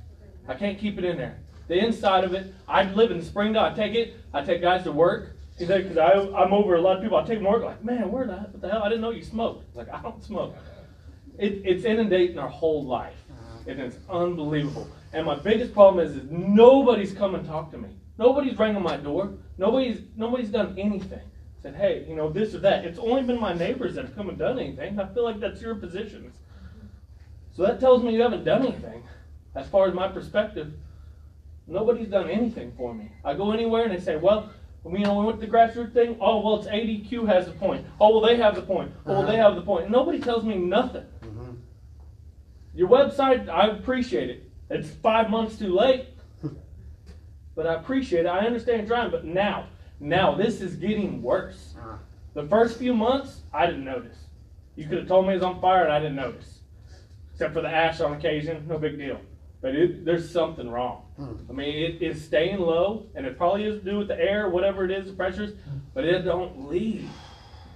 I can't keep it in there. The inside of it, I live in Springdale. I take guys to work. Because I'm over a lot of people. I take them to work like, man, what the hell? I didn't know you smoked. Like, I don't smoke. It's inundating our whole life. And it's unbelievable. And my biggest problem is nobody's come and talked to me. Nobody's rang on my door. Nobody's done anything. Said, hey, this or that. It's only been my neighbors that have come and done anything. I feel like that's your positions. So that tells me you haven't done anything. As far as my perspective, nobody's done anything for me. I go anywhere and they say, well, we went to the grassroots thing. Oh, well, it's ADQ has the point. Oh, well, they have the point. Oh, well, they have the point. And nobody tells me nothing. Your website, I appreciate it. It's 5 months too late. But I appreciate it. I understand driving, but now this is getting worse. The first few months, I didn't notice. You could have told me it was on fire and I didn't notice. Except for the ash on occasion, no big deal. But there's something wrong. I mean, it is staying low, and it probably has to do with the air, whatever it is, the pressures, but it don't leave.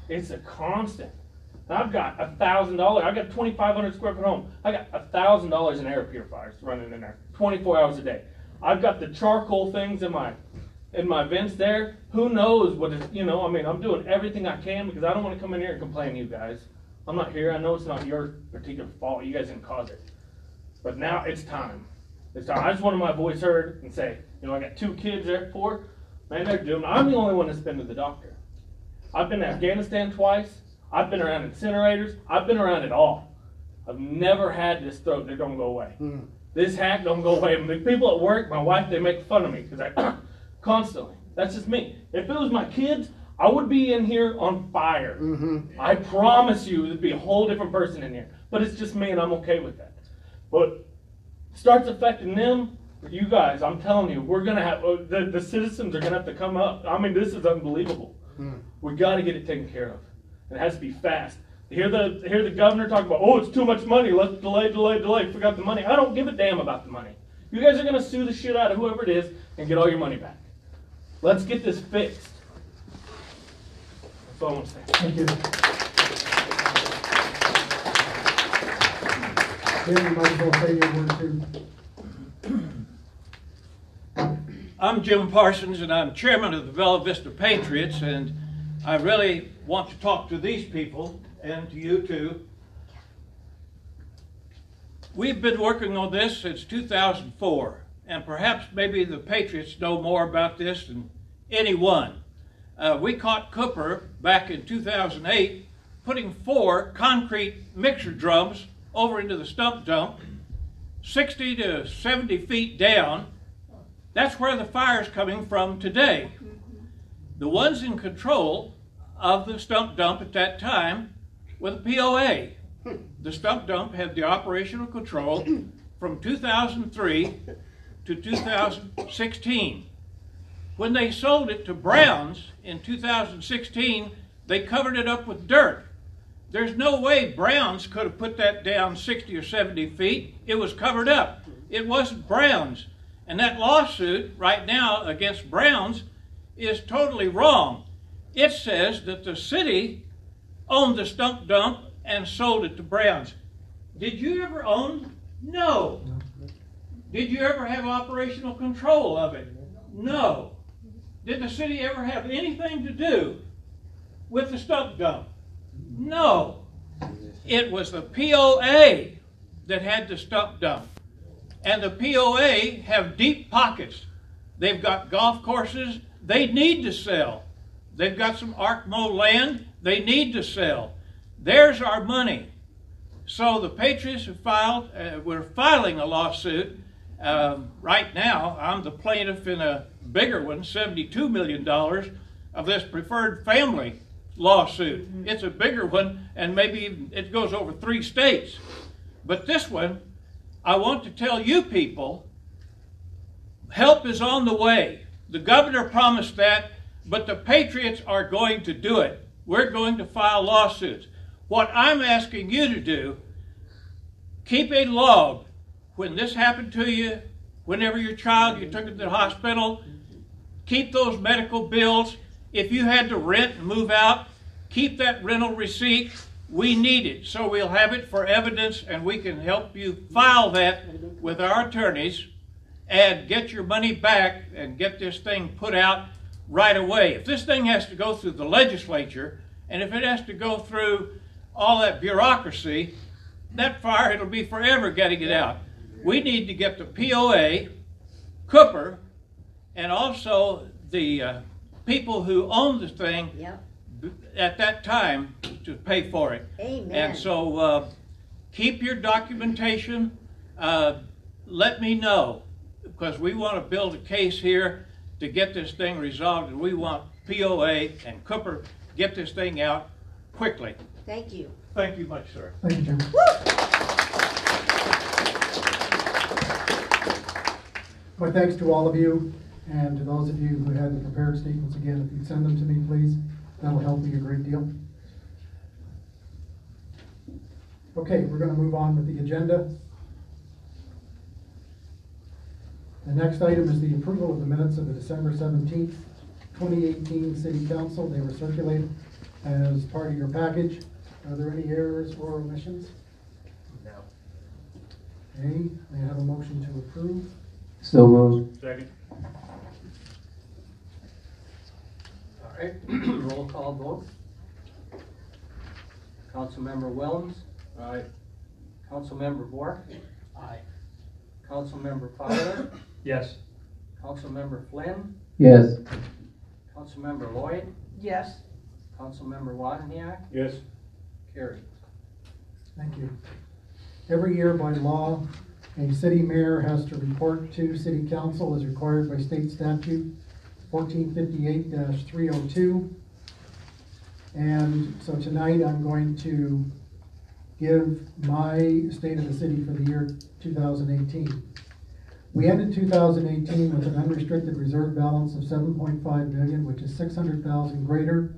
It's a constant. I've got $1,000. I've got a 2,500 square foot home. I got $1,000 in air purifiers running in there, 24 hours a day. I've got the charcoal things in my vents there. Who knows what it, you know, I mean, I'm doing everything I can because I don't want to come in here and complain to you guys. I'm not here. I know it's not your particular fault. You guys didn't cause it. But now it's time. It's time. I just wanted my voice heard and say, you know, I got 2 kids there, 4. Man, they're doing. I'm the only one that's been to the doctor. I've been to Afghanistan twice. I've been around incinerators. I've been around it all. I've never had this throat that don't go away. This hack don't go away. The people at work, my wife, they make fun of me because I constantly. That's just me. If it was my kids, I would be in here on fire. I promise you, it'd be a whole different person in here. But it's just me, and I'm okay with that. But it starts affecting them. You guys, I'm telling you, we're gonna have the citizens are gonna have to come up. I mean, this is unbelievable. We got to get it taken care of, and it has to be fast. Hear the governor talk about, oh, it's too much money. Let's delay. Forgot the money. I don't give a damn about the money. You guys are gonna sue the shit out of whoever it is and get all your money back. Let's get this fixed. That's all I want to say. Thank you. Dan, you might as well say your word too. I'm Jim Parsons, and I'm chairman of the Bella Vista Patriots, and I really want to talk to these people and to you too. We've been working on this since 2004, and perhaps maybe the Patriots know more about this than anyone. We caught Cooper back in 2008 putting 4 concrete mixer drums over into the stump dump, 60 to 70 feet down. That's where the fire's coming from today. The ones in control of the stump dump at that time were the POA. The stump dump had the operational control from 2003 to 2016. When they sold it to Brown's in 2016, they covered it up with dirt. There's no way Brown's could have put that down 60 or 70 feet. It was covered up. It wasn't Brown's. And that lawsuit right now against Brown's is totally wrong. It says that the city owned the stump dump and sold it to Brown's. Did you ever own? No. Did you ever have operational control of it? No. Did the city ever have anything to do with the stump dump? No. It was the POA that had the stump dump. And the POA have deep pockets. They've got golf courses they need to sell. They've got some ARCMO land they need to sell. There's our money. So the Patriots have filed, we're filing a lawsuit. Right now, I'm the plaintiff in a bigger one, $72 million of this preferred family lawsuit. It's a bigger one, and maybe even it goes over 3 states. But this one, I want to tell you people, help is on the way. The governor promised that, but the Patriots are going to do it. We're going to file lawsuits. What I'm asking you to do, keep a log. When this happened to you, whenever your child, you took it to the hospital, keep those medical bills. If you had to rent and move out, keep that rental receipt. We need it, so we'll have it for evidence, and we can help you file that with our attorneys and get your money back and get this thing put out right away. If this thing has to go through the legislature, and if it has to go through all that bureaucracy, that fire, it'll be forever getting it out. We need to get the POA, Cooper, and also the people who own the thing at that time to pay for it. Amen. And so keep your documentation. Let me know, because we want to build a case here to get this thing resolved, and we want POA and Cooper get this thing out quickly. Thank you. Thank you much, sir. Thank you, Jim. My thanks to all of you, and to those of you who had the prepared statements, again, if you'd send them to me, please, that'll help me a great deal. Okay, we're going to move on with the agenda. The next item is the approval of the minutes of the December 17th, 2018 City Council. They were circulated as part of your package. Are there any errors or omissions? No. Okay, may I have a motion to approve? So moved. Second. All right, roll call vote. Councilmember Willems. Aye. Councilmember Bork. Aye. Councilmember Fowler. Yes. Councilmember Flynn. Yes. Councilmember Lloyd. Yes. Councilmember Wozniak. Yes. Carried. Thank you. Every year by law, a city mayor has to report to city council as required by state statute 1458-302. And so tonight I'm going to give my state of the city for the year 2018. We ended 2018 with an unrestricted reserve balance of $7.5 million, which is $600,000 greater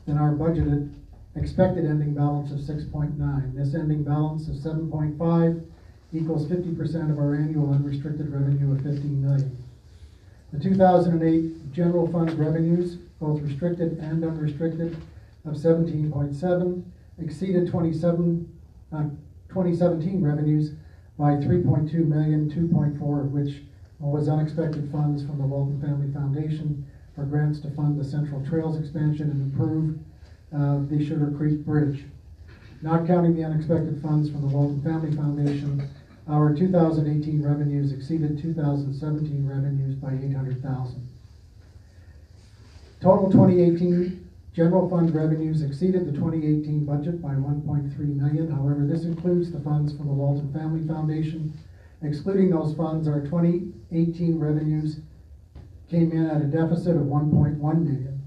than our budgeted expected ending balance of 6.9. This ending balance of 7.5 equals 50% of our annual unrestricted revenue of $15 million. The 2008 general fund revenues, both restricted and unrestricted, of 17.7 exceeded 2017 revenues by $3.2 million, 2.4 of which was unexpected funds from the Walton Family Foundation for grants to fund the Central Trails expansion and improve the Sugar Creek Bridge. Not counting the unexpected funds from the Walton Family Foundation, our 2018 revenues exceeded 2017 revenues by $800,000. Total 2018 general fund revenues exceeded the 2018 budget by $1.3 million. However, this includes the funds from the Walton Family Foundation. Excluding those funds, our 2018 revenues came in at a deficit of $1.1 million.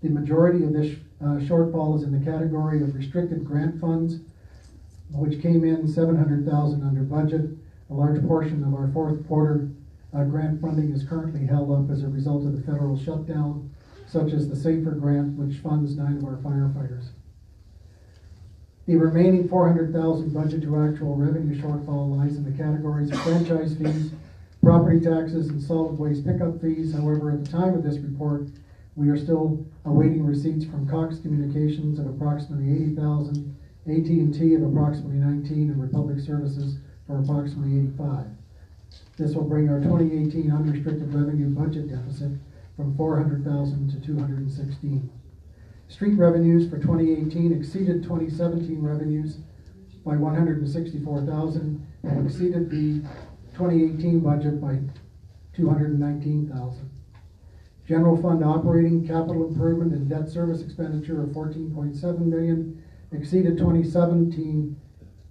The majority of this shortfall is in the category of restricted grant funds, which came in $700,000 under budget. A large portion of our fourth quarter grant funding is currently held up as a result of the federal shutdown, such as the SAFER grant, which funds 9 of our firefighters. The remaining $400,000 budget to actual revenue shortfall lies in the categories of franchise fees, property taxes, and solid waste pickup fees. However, at the time of this report, we are still awaiting receipts from Cox Communications of approximately $80,000, AT&T of approximately $19,000, and Republic Services for approximately $85,000. This will bring our 2018 unrestricted revenue budget deficit from $400,000 to $216,000. Street revenues for 2018 exceeded 2017 revenues by $164,000 and exceeded the 2018 budget by $219,000. General fund operating, capital improvement, and debt service expenditure of $14.7 million exceeded 2017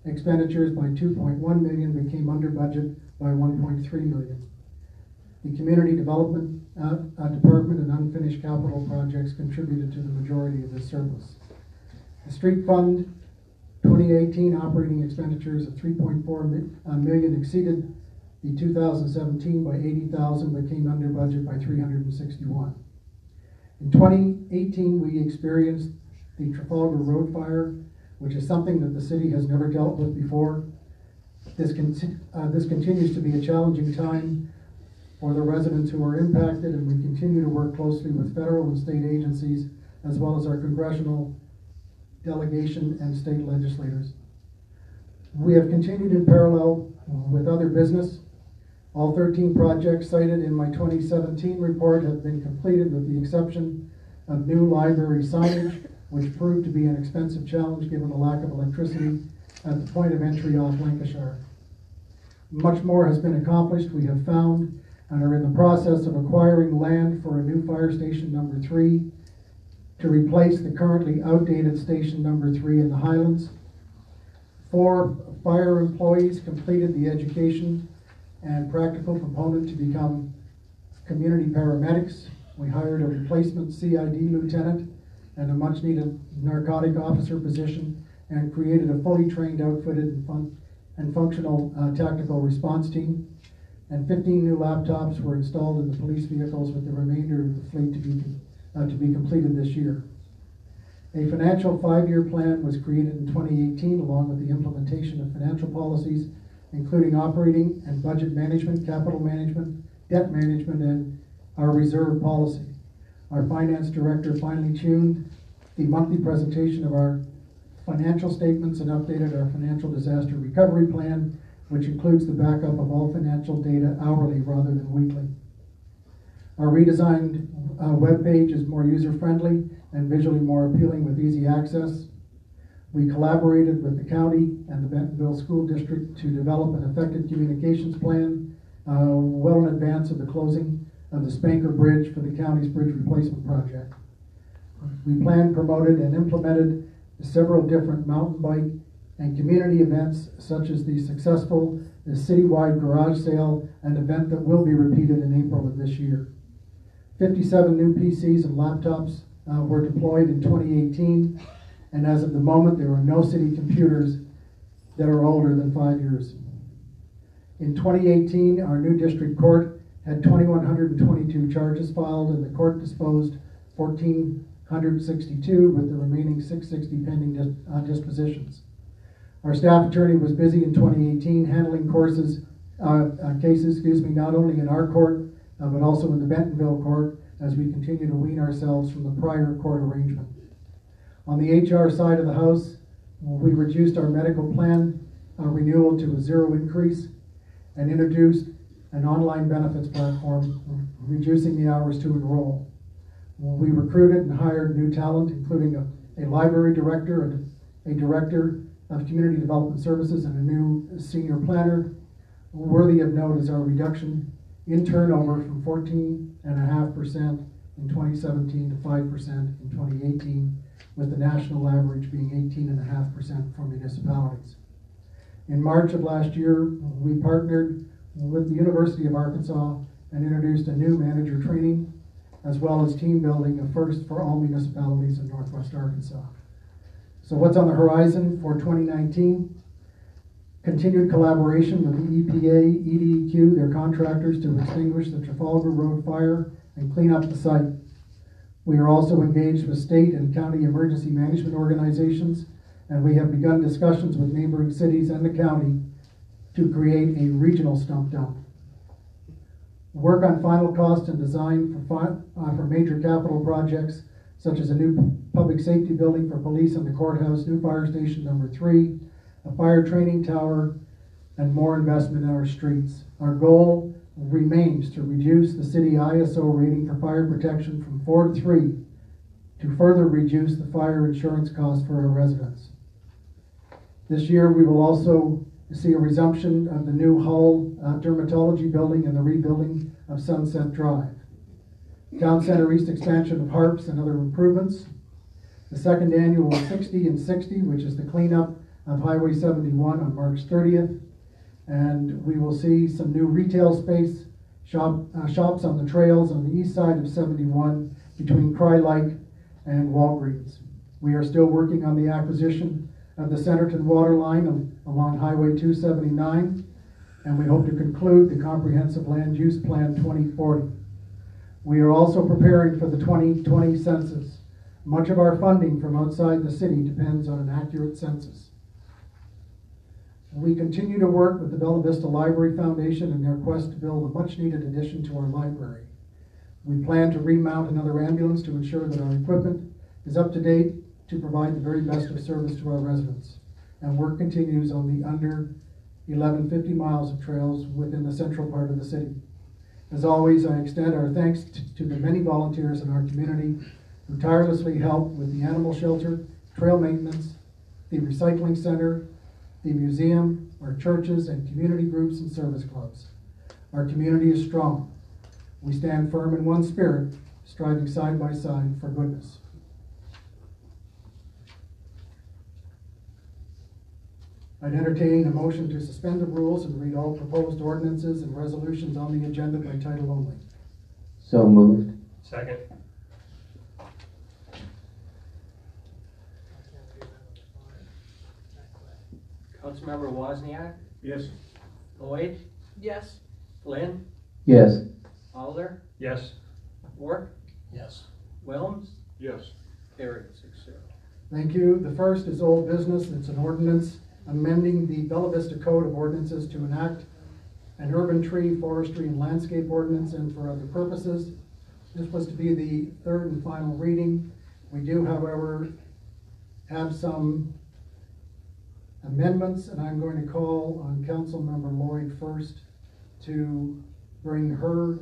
expenditures by $2.1 million, became under budget by $1.3 million. The community development department and unfinished capital projects contributed to the majority of this surplus. The street fund 2018 operating expenditures of $3.4 million exceeded the 2017 by $80,000, but came under budget by $361,000. In 2018, we experienced the Trafalgar Road fire, which is something that the city has never dealt with before. This continues to be a challenging time for the residents who are impacted, and we continue to work closely with federal and state agencies, as well as our congressional delegation and state legislators. We have continued in parallel with other business. All 13 projects cited in my 2017 report have been completed, with the exception of new library signage, which proved to be an expensive challenge given the lack of electricity at the point of entry off Lancashire. Much more has been accomplished. We have found and are in the process of acquiring land for a new fire station number 3 to replace the currently outdated station number 3 in the Highlands. 4 fire employees completed the education and practical component to become community paramedics. We hired a replacement CID lieutenant and a much needed narcotic officer position, and created a fully trained, outfitted, and functional tactical response team. and 15 new laptops were installed in the police vehicles, with the remainder of the fleet to be completed this year. A financial 5-year plan was created in 2018, along with the implementation of financial policies, including operating and budget management, capital management, debt management, and our reserve policy. Our finance director finally tuned the monthly presentation of our financial statements and updated our financial disaster recovery plan, which includes the backup of all financial data hourly rather than weekly. Our redesigned webpage is more user-friendly and visually more appealing with easy access. We collaborated with the county and the Bentonville School District to develop an effective communications plan well in advance of the closing of the Spanker Bridge for the county's bridge replacement project. We planned, promoted, and implemented several different mountain bike and community events, such as the successful citywide garage sale, an event that will be repeated in April of this year. 57 new PCs and laptops were deployed in 2018, and as of the moment, there are no city computers that are older than 5 years. In 2018, our new district court had 2,122 charges filed, and the court disposed 1,462, with the remaining 660 pending dispositions. Our staff attorney was busy in 2018 handling cases, not only in our court, but also in the Bentonville court, as we continue to wean ourselves from the prior court arrangement. On the HR side of the house, we reduced our medical plan renewal to a 0 increase and introduced an online benefits platform, reducing the hours to enroll. We recruited and hired new talent, including a library director and a director of community development services and a new senior planner. Worthy of note is our reduction in turnover from 14.5% in 2017 to 5% in 2018, with the national average being 18.5% for municipalities. In March of last year, we partnered with the University of Arkansas and introduced a new manager training, as well as team building, a first for all municipalities in Northwest Arkansas. So what's on the horizon for 2019? Continued collaboration with the EPA, EDEQ, their contractors, to extinguish the Trafalgar Road fire and clean up the site. We are also engaged with state and county emergency management organizations, and we have begun discussions with neighboring cities and the county to create a regional stump dump. Work on final cost and design for major capital projects, such as a new public safety building for police and the courthouse, new fire station number 3, a fire training tower, and more investment in our streets. Our goal remains to reduce the city ISO rating for fire protection from 4 to 3, to further reduce the fire insurance cost for our residents. This year, we will also see a resumption of the new Hull dermatology building and the rebuilding of Sunset Drive. Town Center East expansion of Harps and other improvements. The second annual 60 and 60, which is the cleanup of Highway 71 on March 30th. And we will see some new retail space, shops on the trails on the east side of 71 between Cry Lake and Walgreens. We are still working on the acquisition of the Centerton water line along Highway 279, and we hope to conclude the Comprehensive Land Use Plan 2040. We are also preparing for the 2020 census. Much of our funding from outside the city depends on an accurate census. We continue to work with the Bella Vista Library Foundation in their quest to build a much-needed addition to our library. We plan to remount another ambulance to ensure that our equipment is up to date to provide the very best of service to our residents. And work continues on the under 1150 miles of trails within the central part of the city. As always, I extend our thanks to the many volunteers in our community who tirelessly help with the animal shelter, trail maintenance, the recycling center, the museum, our churches and community groups and service clubs. Our community is strong. We stand firm in one spirit, striving side by side for goodness. I'd entertain a motion to suspend the rules and read all proposed ordinances and resolutions on the agenda by title only. So moved. Second. Councilmember Wozniak? Yes. Lloyd? Yes. Flynn, Yes. Fowler, Yes. Wark, Yes. Wilms, Yes. carried 6-0. Thank you. The first is old business. It's an ordinance amending the Bella Vista Code of Ordinances to enact an urban tree, forestry, and landscape ordinance and for other purposes. This was to be the third and final reading. We do, however, have some amendments, and I'm going to call on Councilmember Lloyd first to bring her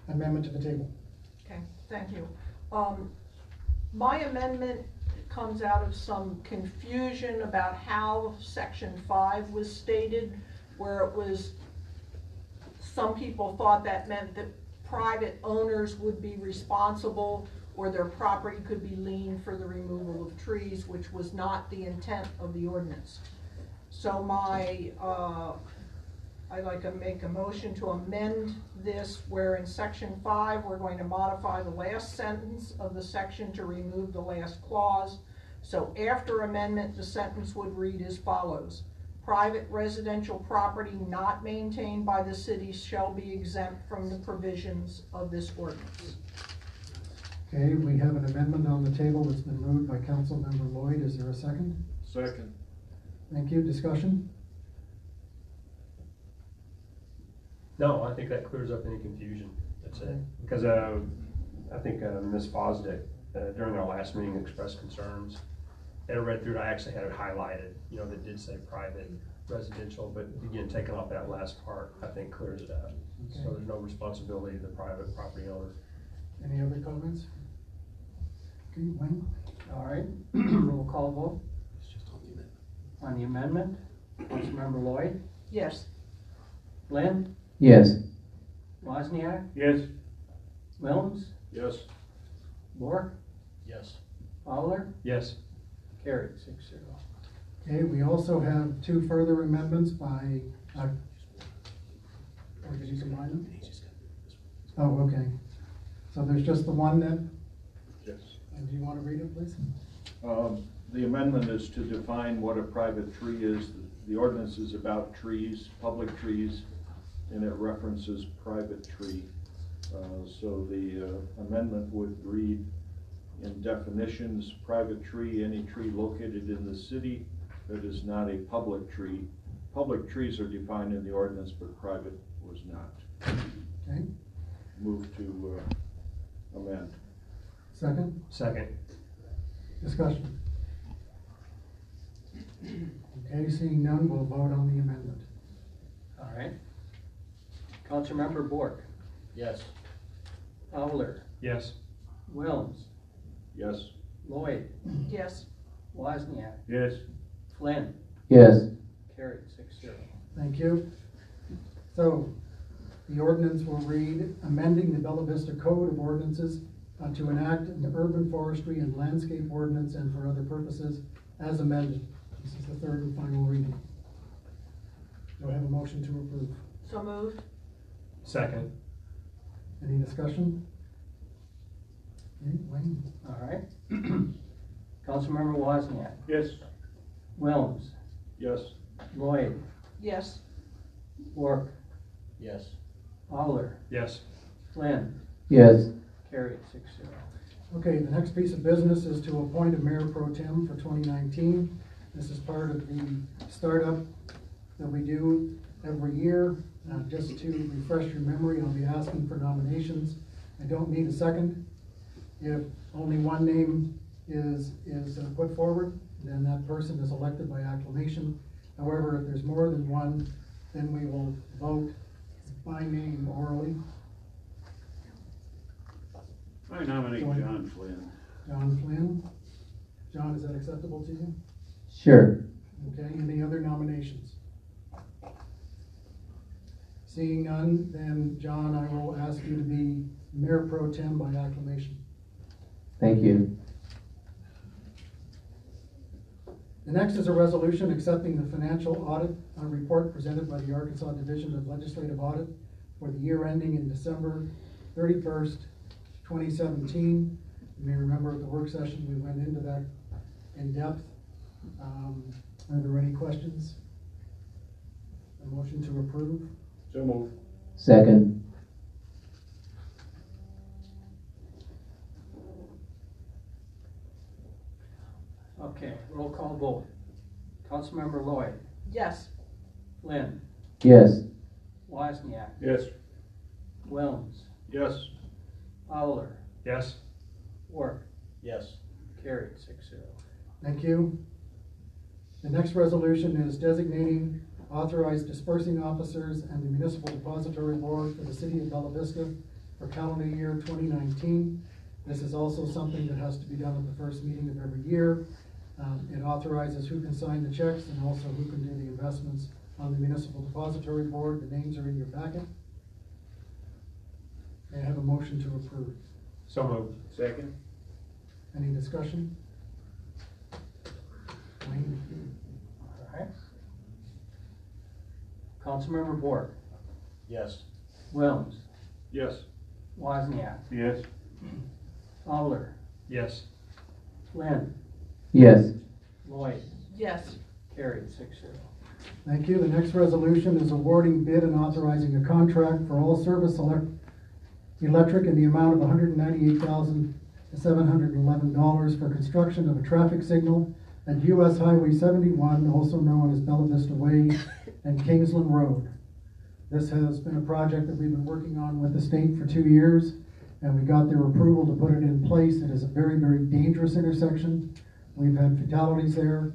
amendment to the table. Okay, thank you. My amendment comes out of some confusion about how Section 5 was stated, where it was, some people thought that meant that private owners would be responsible or their property could be liened for the removal of trees, which was not the intent of the ordinance. So I'd like to make a motion to amend this, where in Section 5, we're going to modify the last sentence of the section to remove the last clause. So after amendment, the sentence would read as follows. Private residential property not maintained by the city shall be exempt from the provisions of this ordinance. Okay, we have an amendment on the table that's been moved by Councilmember Lloyd. Is there a second? Second. Thank you. Discussion? No, I think that clears up any confusion. That's it. Because I think Ms. Fosdick, during our last meeting, expressed concerns. And I read through it, I actually had it highlighted, you know, that did say private residential, but again, taking off that last part, I think clears it up. Okay. So there's no responsibility of the private property owner. Any other comments? Okay, Wayne? All right, roll call vote. On the amendment, Councilmember Lloyd, Yes. Flynn, Yes. Wozniak, Yes. Wilms, Yes. Wark, Yes. Fowler, Yes. carried 6-0. Okay, we also have two further amendments by, or did you combine them? Oh, okay. So there's just the one then? Yes. And do you want to read it, please? The amendment is to define what a private tree is. The ordinance is about trees, public trees, and it references private tree. So the amendment would read in definitions, private tree, any tree located in the city that is not a public tree. Public trees are defined in the ordinance, but private was not. Okay, Move to amend. second? Second. Discussion? Okay, seeing none, we'll vote on the amendment. All right. Councilmember Bork, Yes. Fowler, Yes. Wilms, Yes. Lloyd, Yes. Wozniak, Yes. Flynn, Yes. carried 6-0. Thank you. So, the ordinance will read, amending the Bella Vista Code of Ordinances to enact an urban forestry and landscape ordinance and for other purposes as amended. This is the third and final reading. Do I have a motion to approve? So moved. Second. Any discussion? Okay, Wayne? All right. Councilmember Wozniak, Yes. Wilms, Yes. Lloyd, Yes. Wark, Yes. Fowler, Yes. Flynn, Yes. carried 6-0. Okay, the next piece of business is to appoint a mayor pro tem for 2019. This is part of the startup that we do every year. Just to refresh your memory, I'll be asking for nominations. I don't need a second. If only one name is put forward, then that person is elected by acclamation. However, if there's more than one, then we will vote by name orally. I nominate John Flynn. John Flynn. John, is that acceptable to you? Sure. Okay, any other nominations? Seeing none, then John, I will ask you to be mayor pro tem by acclamation. Thank you. The next is a resolution accepting the financial audit report presented by the Arkansas Division of Legislative Audit for the year ending in December 31st, 2017. You may remember at the work session we went into that in depth. Are there any questions? A motion to approve? So moved. Second. Okay, roll call vote. Councilmember Lloyd, Yes. Flynn, Yes. Wozniak, Yes. Wilms, Yes. Fowler, Yes. Work, Yes. carried 6-0. Thank you. The next resolution is designating authorized dispersing officers and the Municipal Depository Board for the City of Bella Vista for calendar year 2019. This is also something that has to be done at the first meeting of every year. It authorizes who can sign the checks and also who can do the investments on the Municipal Depository Board. The names are in your packet. May I have a motion to approve? So moved. Second. Any discussion? Wayne? All right. Councilmember Bork, Yes. Wilms, Yes. Wozniak, Yes. Fowler, Yes. Flynn, Yes. Lloyd, Yes. carried 6-0. Thank you. The next resolution is awarding bid and authorizing a contract for all service electric in the amount of $198,711 for construction of a traffic signal at US Highway 71, also known as Bella Vista Way and Kingsland Road. This has been a project that we've been working on with the state for 2 years, and we got their approval to put it in place. It is a very, very dangerous intersection. We've had fatalities there.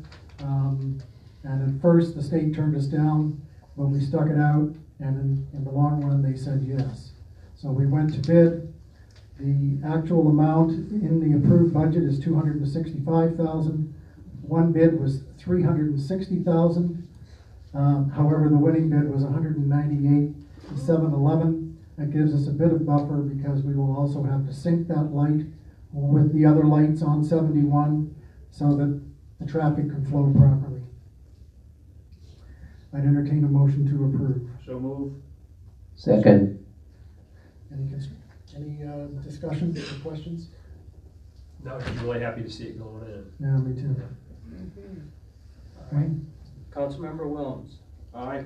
And at first, the state turned us down, but we stuck it out, and in the long run, they said yes. So we went to bid. The actual amount in the approved budget is $265,000. One bid was $360,000. However, the winning bid was $198,711. That gives us a bit of buffer because we will also have to sync that light with the other lights on 71 so that the traffic can flow properly. I'd entertain a motion to approve. So moved. Second. Any discussion or questions? No, I'm really happy to see it going in. Yeah, me too. Wayne? Councilmember Wilms, Aye.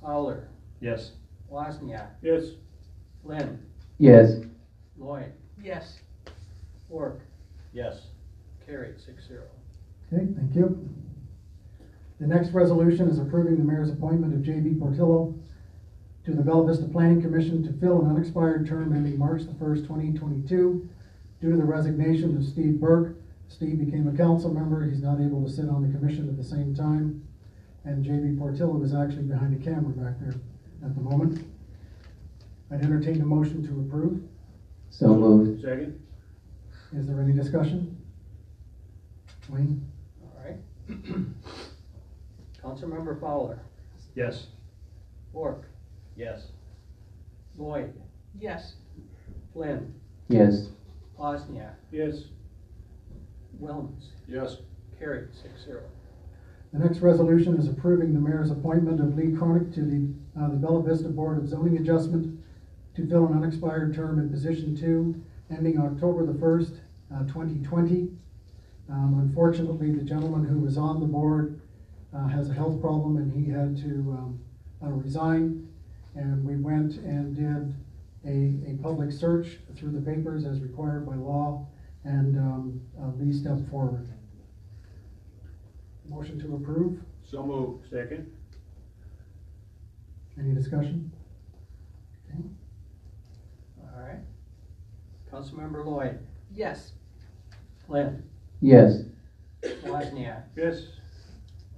Fowler, Yes. Wozniak, Yes. Flynn, Yes. Lloyd, Yes. Work, Yes. carried 6-0. Okay, thank you. The next resolution is approving the mayor's appointment of J.B. Portillo to the Bella Vista Planning Commission to fill an unexpired term ending March the 1st, 2022. Due to the resignation of Steve Burke, Steve became a council member. He's not able to sit on the commission at the same time. And J.B. Portillo is actually behind the camera back there at the moment. I'd entertain a motion to approve. So moved. Second. Is there any discussion? Wayne? All right. Councilmember Fowler, Yes. Work, Yes. Lloyd, Yes. Flynn, Yes. Wozniak, Yes. Wilms, Yes. carried 6-0. The next resolution is approving the mayor's appointment of Lee Cronick to the Bella Vista Board of Zoning Adjustment to fill an unexpired term in position 2, ending October the 1st, 2020. Unfortunately, the gentleman who was on the board has a health problem and he had to resign. And we went and did a public search through the papers as required by law, and Lee stepped forward. Motion to approve. So moved. Second. Any discussion? Okay. All right. Councilmember Lloyd, Yes. Flynn, Yes. Wozniak, Yes.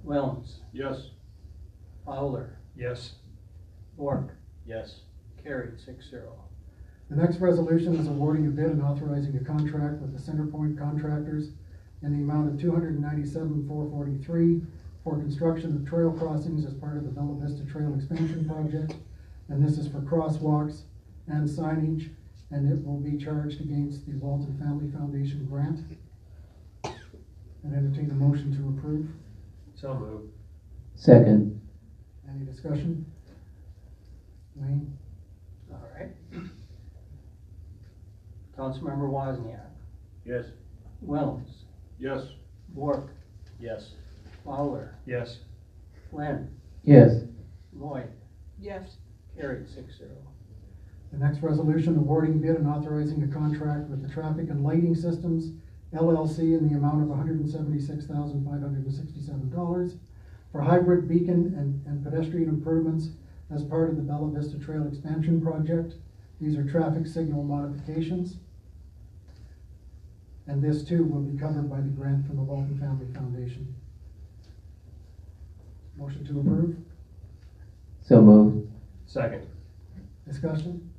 Wilms, Yes. Fowler, Yes. Work, Yes. carried 6-0. The next resolution is awarding a bid and authorizing a contract with the Centerpoint Contractors in the amount of $297,443 for construction of trail crossings as part of the Bella Vista Trail Expansion Project. And this is for crosswalks and signage, and it will be charged against the Walton Family Foundation grant. And entertain a motion to approve. So moved. Second. Any discussion? Wayne? All right. Councilmember Wozniak, Yes. Wilms, Yes. Work, Yes. Fowler, Yes. Flynn, Yes. Lloyd, Yes. Carried 6-0. The next resolution, awarding bid and authorizing a contract with the Traffic and Lighting Systems LLC in the amount of $176,567 for hybrid beacon and pedestrian improvements as part of the Bella Vista Trail Expansion Project. These are traffic signal modifications. And this too will be covered by the grant from the Walton Family Foundation. Motion to approve? So moved. Second. Discussion?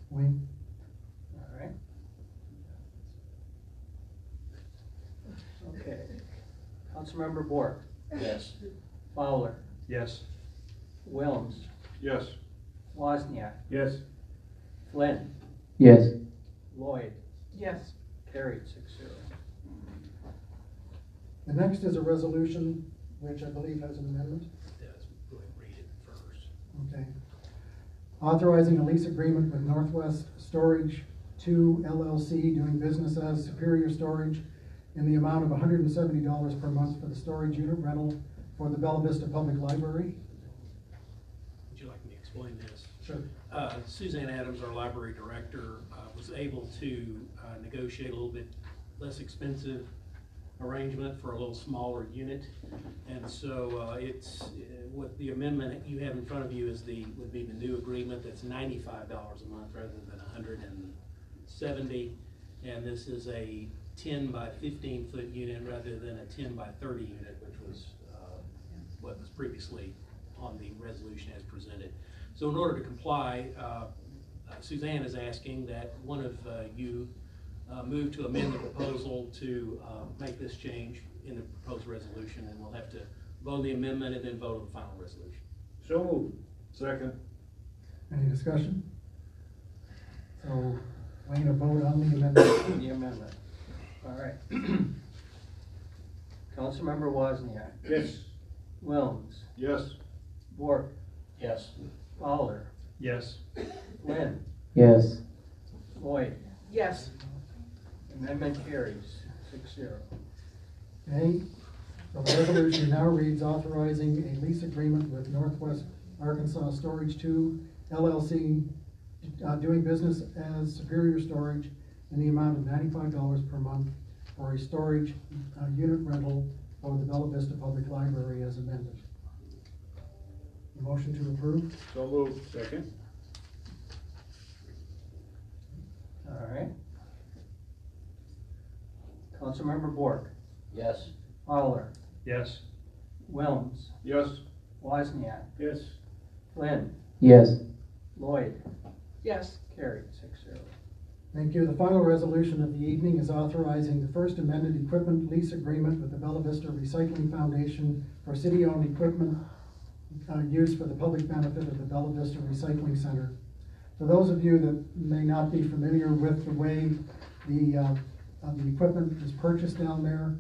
Wayne? All right. Okay. Councilmember Bork. Yes. Fowler. Yes. Wilms. Yes. Wozniak. Yes. Flynn. Yes. Lloyd. Yes. Carried 6-0. The next is a resolution which I believe has an amendment. Go ahead and read it first. Okay. Authorizing a lease agreement with Northwest Storage 2 LLC doing business as Superior Storage in the amount of $170 per month for the storage unit rental for the Bella Vista Public Library. Would you like me to explain this? Sure. Suzanne Adams, our library director, was able to negotiate a little bit less expensive arrangement for a little smaller unit. And so it's what the amendment you have in front of you is would be the new agreement that's $95 a month rather than $170. And this is a 10 by 15 foot unit rather than a 10 by 30 unit, which was what was previously on the resolution as presented. So in order to comply, Suzanne is asking that one of you move to amend the proposal to make this change in the proposed resolution, and we'll have to vote the amendment and then vote on the final resolution. So moved. Second. Any discussion? So, Wayne, a vote on the amendment. The amendment. All right. Councilmember Wozniak. Yes. Wilms. Yes. Bork. Yes. Fowler. Yes. Flynn. Yes. Lloyd. Yes. Amendment carries 6-0. Okay, so the resolution now reads authorizing a lease agreement with Northwest Arkansas Storage 2 LLC doing business as Superior Storage in the amount of $95 per month for a storage unit rental for the Bella Vista Public Library as amended. A motion to approve? So moved. Second. All right. Councilmember Bork. Yes. Fowler. Yes. Wilms. Yes. Wozniak. Yes. Flynn. Yes. Lloyd. Yes. Carried 6-0. Thank you. The final resolution of the evening is authorizing the first amended equipment lease agreement with the Bella Vista Recycling Foundation for city-owned equipment used for the public benefit of the Bella Vista Recycling Center. For those of you that may not be familiar with the way the equipment is purchased down there,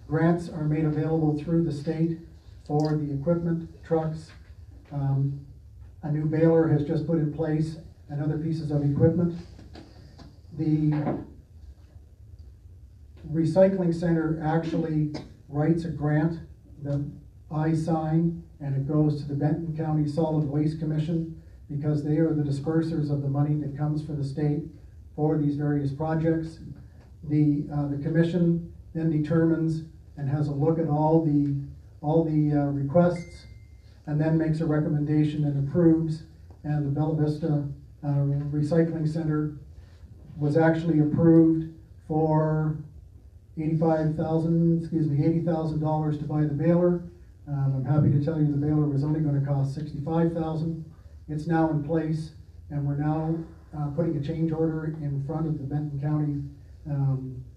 grants are made available through the state for the equipment, trucks. A new baler has just put in place and other pieces of equipment. The recycling center actually writes a grant that I sign, and it goes to the Benton County Solid Waste Commission because they are the dispersers of the money that comes for the state for these various projects. The commission then determines and has a look at all the requests, and then makes a recommendation and approves. And the Bella Vista Recycling Center was actually approved for $80,000 to buy the baler. I'm happy to tell you the baler was only going to cost $65,000. It's now in place, and we're now putting a change order in front of the Benton County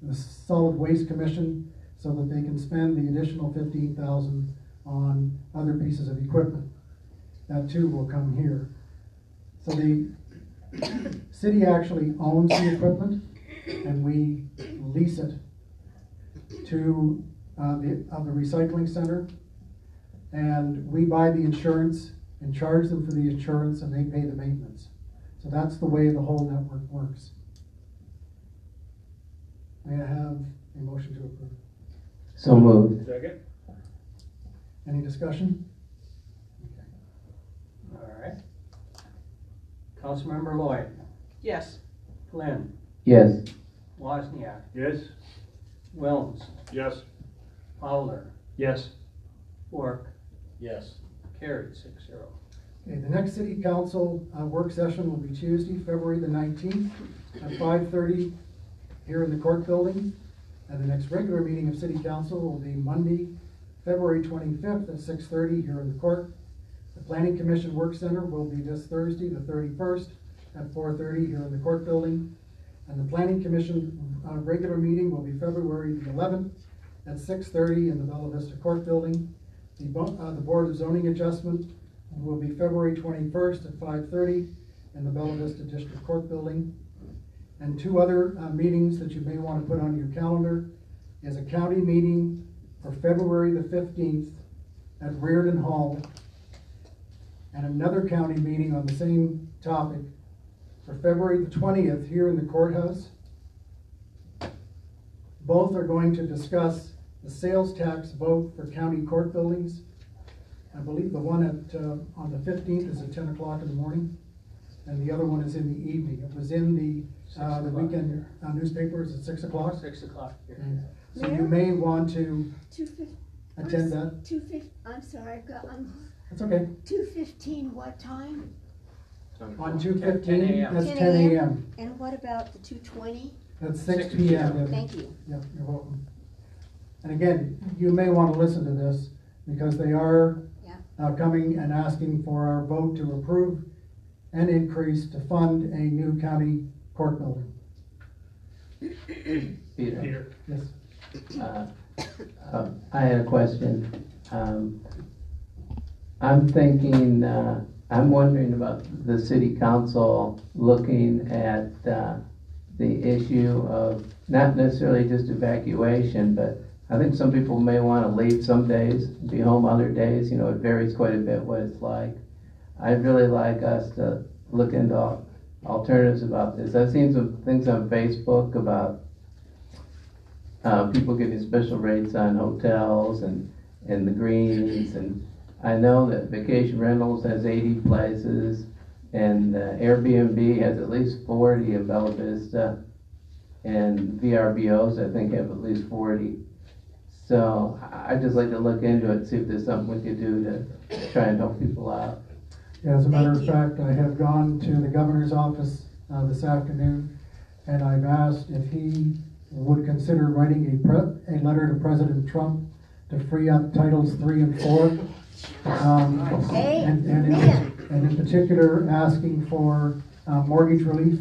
the Solid Waste Commission so that they can spend the additional $15,000 on other pieces of equipment. That too will come here. So the city actually owns the equipment, and we lease it to the recycling center, and we buy the insurance and charge them for the insurance, and they pay the maintenance. So that's the way the whole network works. May I have a motion to approve? So moved. Second. Any discussion? All right. Councilmember Lloyd, Yes. Flynn, Yes. Wozniak, Yes. Wilms, Yes. Fowler, Yes. Work, Yes. carried 6-0. Okay, the next city council work session will be Tuesday, February the 19th at 5:30 here in the court building. And the next regular meeting of city council will be Monday, February 25th at 6:30 here in the court. The planning commission work center will be this Thursday, the 31st at 4:30 here in the court building. And the planning commission regular meeting will be February the 11th at 6:30 in the Bella Vista court building. The board of zoning adjustment will be February 21st at 5:30 in the Bella Vista District Court Building. And two other meetings that you may want to put on your calendar is a county meeting for February the 15th at Reardon Hall, and another county meeting on the same topic for February the 20th here in the courthouse. Both are going to discuss the sales tax vote for county court buildings. I believe the one on the 15th is at 10 o'clock in the morning, and the other one is in the evening. It was in the weekend newspapers at 6 o'clock. 6 o'clock here. Okay. So you may want to 2:15. attend that. 2:15. I'm sorry. That's okay. 2:15. What time? On 2:15, that's 10 a.m. And what about the 2:20? That's 6 p.m. Thank you. Yep, you're welcome. And again, you may want to listen to this because they are coming and asking for our vote to approve an increase to fund a new county court building. Peter. Yes. I had a question. I'm thinking, I'm wondering about the city council looking at the issue of not necessarily just evacuation, but I think some people may want to leave some days, be home other days. You know, it varies quite a bit what it's like. I'd really like us to look into alternatives about this. I've seen some things on Facebook about people getting special rates on hotels and the greens, and I know that Vacation Rentals has 80 places, and Airbnb has at least 40 in Bella Vista, and VRBOs I think have at least 40. So I'd just like to look into it, see if there's something we could do to try and help people out. Yeah, as a matter of fact, I have gone to the governor's office this afternoon, and I've asked if he would consider writing a letter to President Trump to free up Titles 3 and 4. And in particular, asking for mortgage relief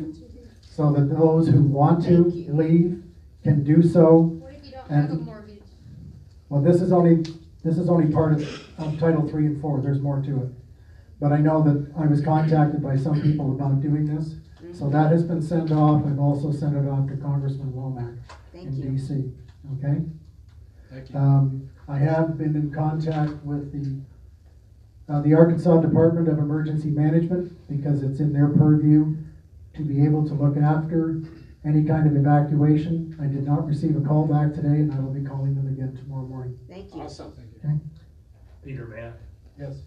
so that those who want to leave can do so. What if you don't have a mortgage? Well, this is only part of Title 3 and 4. There's more to it. But I know that I was contacted by some people about doing this. So that has been sent off. I've also sent it off to Congressman Womack in DC. Okay? Thank you. I have been in contact with the Arkansas Department of Emergency Management because it's in their purview to be able to look after any kind of evacuation. I did not receive a call back today, and I will be calling them again tomorrow morning. Thank you. Awesome. Thank you. Okay? Peter, man. Yes.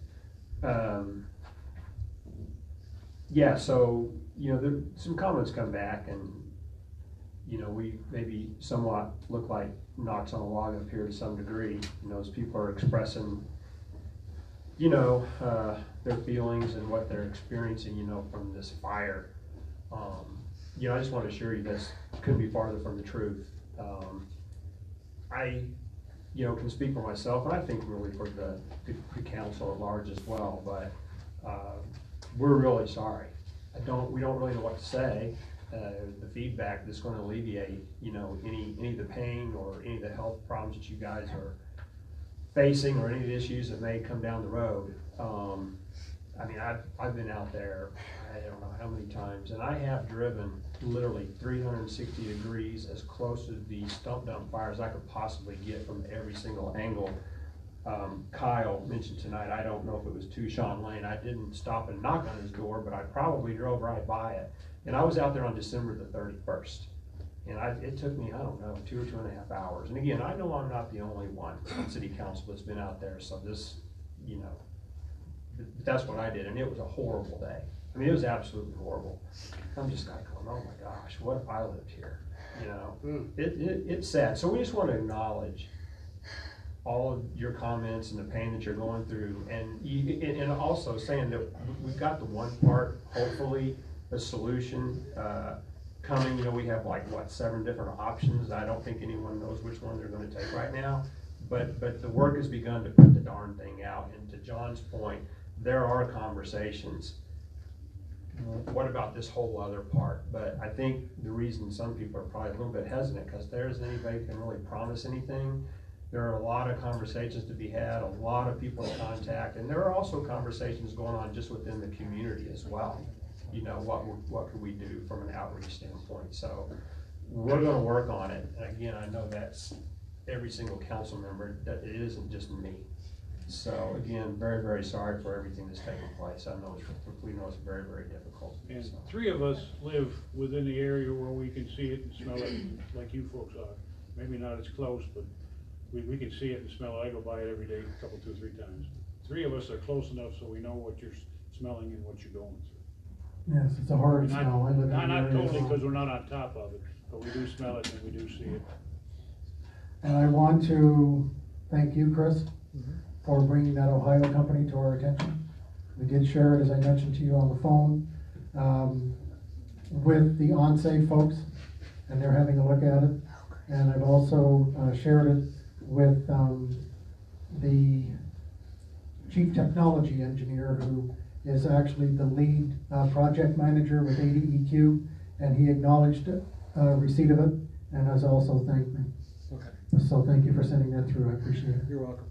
Yeah, so, some comments come back and, we maybe somewhat look like knocks on a log up here to some degree, as people are expressing, their feelings and what they're experiencing, from this fire. I just want to assure you this couldn't be farther from the truth. I, can speak for myself, and I think really for the council at large as well, but we're really sorry. We don't really know what to say. The feedback that's going to alleviate, any of the pain or any of the health problems that you guys are facing or any of the issues that may come down the road. I've been out there, I don't know how many times, and I have driven literally 360 degrees as close to the stump dump fire as I could possibly get from every single angle. Kyle mentioned tonight, I don't know if it was to Sean Lane. I didn't stop and knock on his door, but I probably drove right by it. And I was out there on December the 31st. And it took me, 2 or 2.5 hours. And again, I know I'm not the only one on city council that's been out there. So this, that's what I did. And it was a horrible day. I mean, it was absolutely horrible. I'm just like going, oh my gosh, what if I lived here? You know, it's sad. So we just want to acknowledge all of your comments and the pain that you're going through, and also saying that we've got the one part, hopefully, a solution coming. You know, we have like, what, 7 different options. I don't think anyone knows which one they're going to take right now, but the work has begun to put the darn thing out. And to John's point, there are conversations. What about this whole other part? But I think the reason some people are probably a little bit hesitant, because there isn't anybody who can really promise anything. There are a lot of conversations to be had, a lot of people in contact, and there are also conversations going on just within the community as well. You know, what could we do from an outreach standpoint? So we're going to work on it. And again, I know that's every single council member, that it isn't just me. So again, very, very sorry for everything that's taken place. We know it's very, very difficult. And 3 of us live within the area where we can see it and smell it like you folks are. Maybe not as close, but we can see it and smell it. I go by it every day, a couple, 2 or 3 times. 3 of us are close enough so we know what you're smelling and what you're going through. Yes, it's a horrid smell. I live in the Not area totally, as well. because we're not on top of it, but we do smell it and we do see it. And I want to thank you, Chris, for bringing that Ohio company to our attention. We did share it, as I mentioned to you on the phone, with the OnSafe folks, and they're having a look at it. And I've also shared it with the chief technology engineer, who is actually the lead project manager with ADEQ, and he acknowledged receipt of it and has also thanked me. Okay. So thank you for sending that through. I appreciate it. You're welcome.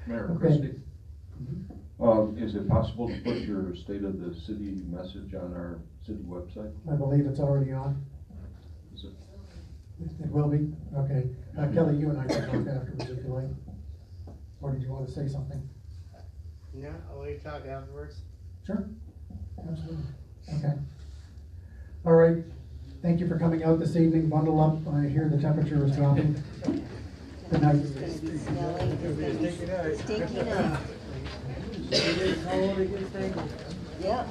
Mayor Okay. Christie, is it possible to put your State of the City message on our city website? I believe it's already on. Is it? It will be? Okay. Kelly, you and I can talk afterwards if you like. Or did you want to say something? No, I'll let you talk afterwards. Sure. Absolutely. Okay. All right. Thank you for coming out this evening. Bundle up. I hear the temperature is dropping. Good night. It's gonna be smelling, stinky night. Yeah.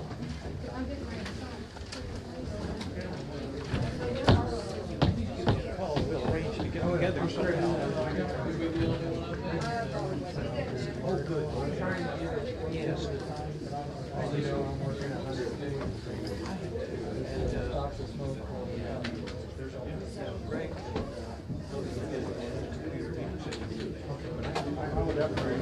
Oh, good. Yes. I would definitely